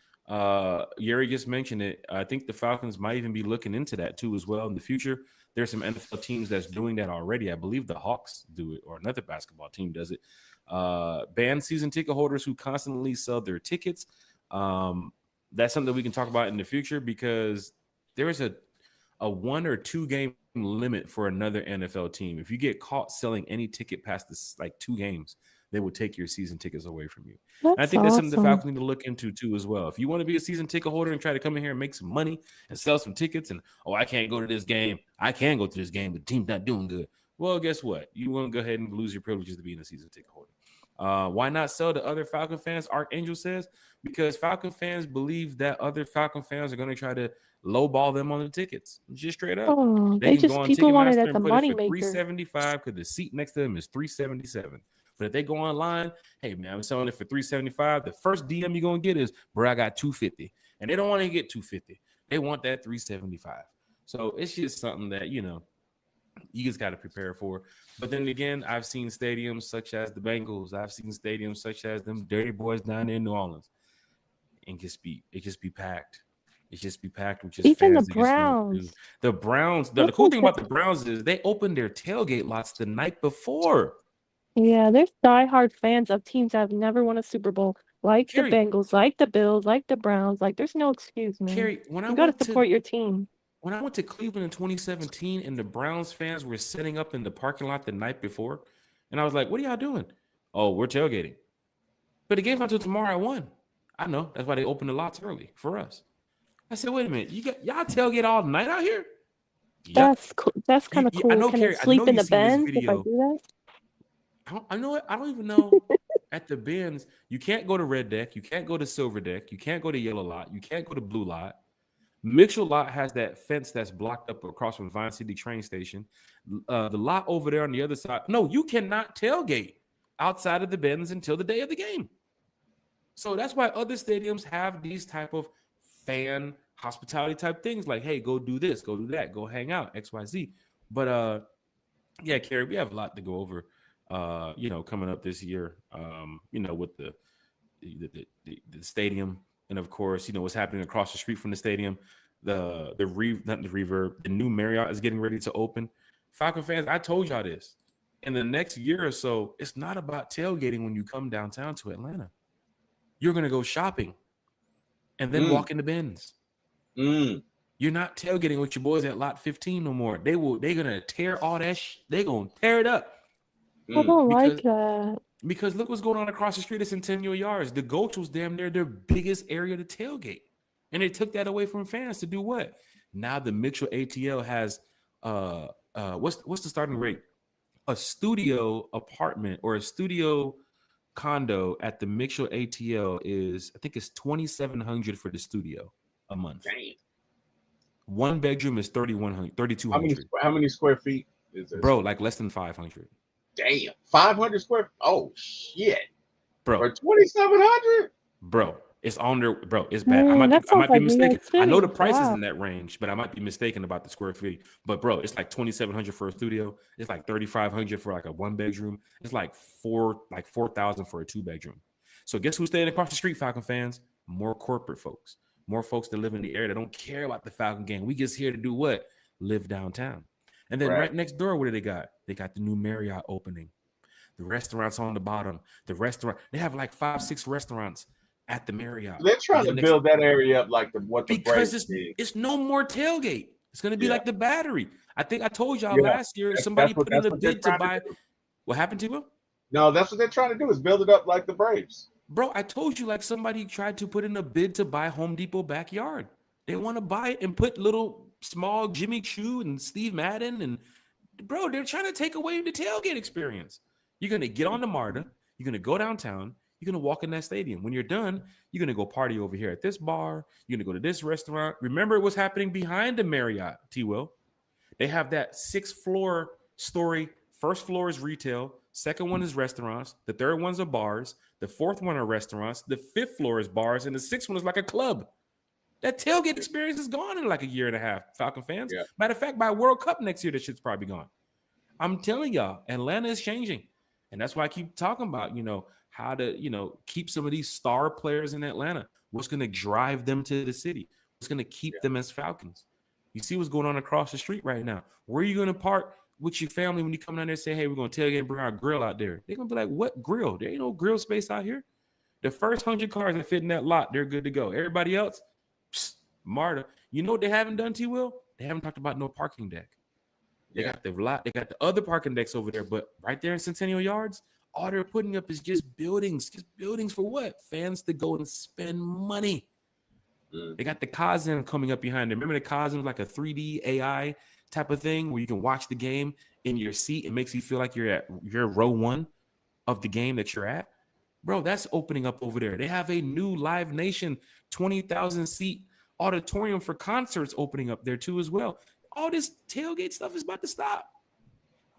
Yuri just mentioned it. I think the Falcons might even be looking into that too as well in the future. There's some NFL teams that's doing that already. I believe the Hawks do it, or another basketball team does it. Ban season ticket holders who constantly sell their tickets. That's something we can talk about in the future because there is a 1 or 2 game limit for another NFL team. If you get caught selling any ticket past this, like 2 games, they will take your season tickets away from you. And I think that's something the Falcons need to look into too as well. If you want to be a season ticket holder and try to come in here and make some money and sell some tickets and, I can't go to this game. I can go to this game, but the team's not doing good. Well, guess what? You want to go ahead and lose your privileges to being a season ticket holder. Why not sell to other Falcon fans? Archangel says, because Falcon fans believe that other Falcon fans are going to try to lowball them on the tickets. Just straight up. They can go on people want it at the money maker. $375 because the seat next to them is $377. But if they go online, hey man, I'm selling it for $375. The first DM you're gonna get is, bro, I got $250, and they don't want to get $250. They want that $375. So it's just something that you just got to prepare for. But then again, I've seen stadiums such as the Bengals. I've seen stadiums such as them Dirty Boys down in New Orleans, and it just be packed. It just be packed with just even fans the Browns. The Browns. The cool thing about the Browns is they opened their tailgate lots the night before. Yeah, there's diehard fans of teams that have never won a Super Bowl, like Kerry, the Bengals, like the Bills, like the Browns. Like, there's no excuse, man. Kerry, you got to support your team. When I went to Cleveland in 2017 and the Browns fans were setting up in the parking lot the night before, and I was like, what are y'all doing? Oh, we're tailgating. But the game's not until tomorrow at 1. I know. That's why they opened the lots early for us. I said, wait a minute. Y'all tailgate all night out here? That's cool. That's kind of cool. I know, Can Kerry, I sleep in the Benz if I do that? I know it. I don't even know. At the Benz, you can't go to red deck. You can't go to silver deck. You can't go to yellow lot. You can't go to blue lot. Mitchell lot has that fence that's blocked up across from Vine City train station. The lot over there on the other side. No, you cannot tailgate outside of the Benz until the day of the game. So that's why other stadiums have these type of fan hospitality type things like, hey, go do this, go do that, go hang out, XYZ. But yeah, Kerry, we have a lot to go over. Coming up this year, with the stadium, and of course, what's happening across the street from the stadium. The new Marriott is getting ready to open. Falcon fans, I told y'all this. In the next year or so, it's not about tailgating when you come downtown to Atlanta. You're gonna go shopping and then walk in the bins. You're not tailgating with your boys at lot 15 no more. They're gonna tear all that. They're gonna tear it up. I don't like Because that. because look what's going on across the street at Centennial Yards. The Gulch was damn near their biggest area to tailgate. And they took that away from fans to do what? Now the Mitchell ATL has what's the starting rate? A studio apartment or a studio condo at the Mitchell ATL is, I think it's $2,700 for the studio a month. Damn. One bedroom is 3,200. How many square feet is this? Bro, like less than 500. Damn. 500 square. Oh shit. Bro, For 2,700. bro, it's on there, bro. It's bad. I Man, that might sounds be like New mistaken. York I know City. the price is Wow. in that range, but I might be mistaken about the square feet. But bro, it's like 2,700 for a studio. It's like 3,500 for like a one bedroom. It's like 4,000 for a two bedroom. So guess who's staying across the street, Falcon fans? More corporate folks, more folks that live in the area that don't care about the Falcon game. We just here to do what? Live downtown. And then right next door, what do they got? They got the new Marriott opening. The restaurants on the bottom. The restaurant, they have like 5-6 restaurants at the Marriott. They're trying to build that area up like because it's no more tailgate. It's going to be like the Battery. I think I told y'all last year somebody put in a bid to buy. What happened to him? No, that's what they're trying to do is build it up like the Braves. Bro, I told you like somebody tried to put in a bid to buy Home Depot backyard. They want to buy it and put little small Jimmy Choo and Steve Madden and bro, they're trying to take away the tailgate experience. You're going to get on the MARTA. You're going to go downtown. You're going to walk in that stadium. When you're done, you're going to go party over here at this bar. You're going to go to this restaurant. Remember what's happening behind the Marriott, T-Will. They have that 6-floor story. First floor is retail. Second one is restaurants. The third one's are bars. The fourth one are restaurants. The fifth floor is bars. And the sixth one is like a club. That tailgate experience is gone in like a year and a half, Falcon fans. Yeah. Matter of fact, by World Cup next year, that shit's probably gone. I'm telling y'all, Atlanta is changing. And that's why I keep talking about, how to, keep some of these star players in Atlanta. What's going to drive them to the city? What's going to keep them as Falcons? You see what's going on across the street right now. Where are you going to park with your family when you come down there and say, hey, we're going to tailgate and bring our grill out there? They're going to be like, what grill? There ain't no grill space out here. The first 100 cars that fit in that lot, they're good to go. Everybody else, MARTA. You know what they haven't done, T-Will? They haven't talked about no parking deck. They got the lot. They got the other parking decks over there, but right there in Centennial Yards, all they're putting up is just buildings. Just buildings for what? Fans to go and spend money. They got the Cosm coming up behind them. Remember the Cosm, like a 3D AI type of thing where you can watch the game in your seat. It makes you feel like you're row one of the game that you're at. Bro, that's opening up over there. They have a new Live Nation 20,000 seat auditorium for concerts opening up there too as well. All this tailgate stuff is about to stop.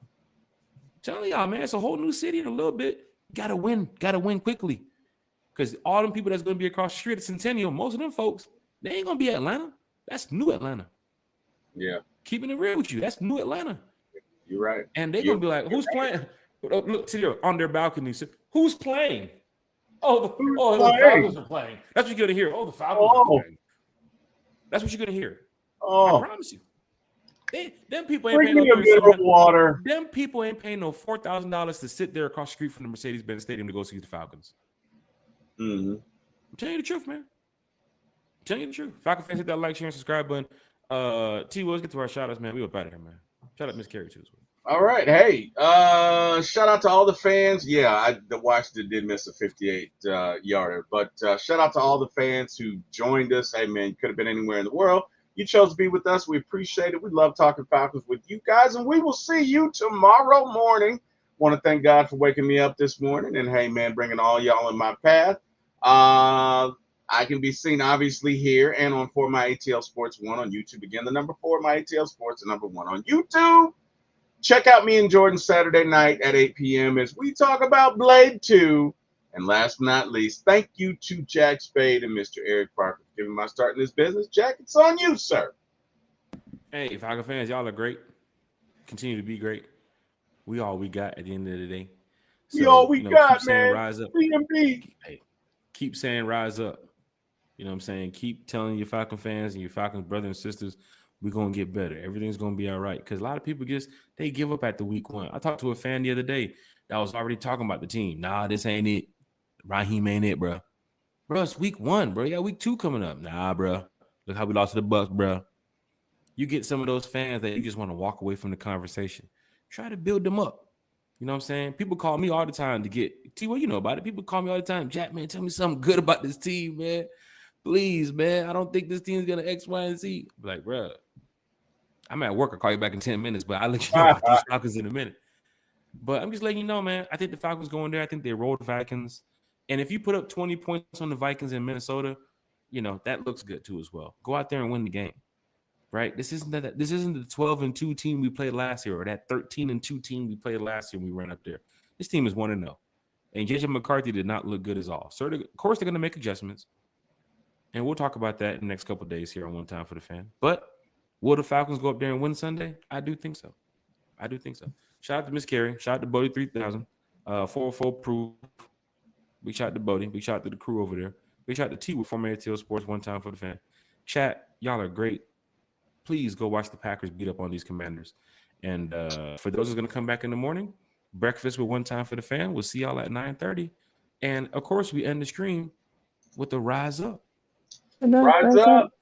I'm telling y'all, man, it's a whole new city in a little bit. Gotta win quickly. Because all them people that's going to be across the street at Centennial, most of them folks, they ain't going to be Atlanta. That's new Atlanta. Yeah. Keeping it real with you, that's new Atlanta. You're right. And they're going to be like, who's playing? Look, see there on their balcony. Who's playing? The Falcons are playing. That's what you're going to hear. The Falcons are playing. That's what you're going to hear. I promise you. Them people ain't paying no water. Them people ain't paying no $4,000 to sit there across the street from the Mercedes-Benz Stadium to go see the Falcons. Mm-hmm. I'm telling you the truth, man. I'm telling you the truth. Falcon fans, hit that like, share, and subscribe button. T, let's get to our shout outs, man. We were better here, man. Shout out Miss Carey too. All right. Hey, shout out to all the fans. Yeah, the Washington did miss a 58 yarder, but shout out to all the fans who joined us. Hey, man, you could have been anywhere in the world. You chose to be with us. We appreciate it. We love talking Falcons with you guys, and we will see you tomorrow morning. Want to thank God for waking me up this morning, and hey, man, bringing all y'all in my path. I can be seen obviously here and on For My ATL Sports 1 on YouTube. Again, the number 4 My ATL Sports, the number 1 on YouTube. Check out me and Jordan Saturday night at 8 p.m. as we talk about Blade 2. And last but not least, thank you to Jack Spade and Mr. Eric Parker for giving my start in this business. Jack, it's on you, sir. Hey, Falcon fans, y'all are great. Continue to be great. We all we got at the end of the day. So, we all we got, man. Rise up. Hey, keep saying rise up. You know what I'm saying? Keep telling your Falcon fans and your Falcons brothers and sisters, we're going to get better. Everything's going to be all right. Because a lot of people they give up at the week one. I talked to a fan the other day that was already talking about the team. Nah, this ain't it. Raheem ain't it, bro. Bro, it's week one, bro. You got week 2 coming up. Nah, bro. Look how we lost to the Bucs, bro. You get some of those fans that you just want to walk away from the conversation. Try to build them up. You know what I'm saying? People call me all the time to get T. What you know about it? People call me all the time. Jack, man, tell me something good about this team, man. Please, man. I don't think this team's gonna X, Y, and Z. I'm like, bro, I'm at work. I'll call you back in 10 minutes, but I'll let you know about these Falcons in a minute. But I'm just letting you know, man. I think the Falcons going there. I think they rolled the Vikings. And if you put up 20 points on the Vikings in Minnesota, you know, that looks good too as well. Go out there and win the game. Right? This isn't the 12-2 team we played last year or that 13-2 team we played last year when we ran up there. This team is 1-0. And JJ McCarthy did not look good at all. So, of course, they're going to make adjustments. And we'll talk about that in the next couple of days here on One Time for the Fan. But will the Falcons go up there and win Sunday? I do think so. Shout out to Miss Carey. Shout out to Bodie 3000. 404 Proof. Big shout out to Bodie. Big shout out to the crew over there. Big shout out to T with former ATL Sports. One Time for the Fan. Chat, y'all are great. Please go watch the Packers beat up on these Commanders. And for those who's going to come back in the morning, breakfast with One Time for the Fan. We'll see y'all at 9:30. And, of course, we end the stream with the Rise Up. Good night, Rise rise up. up.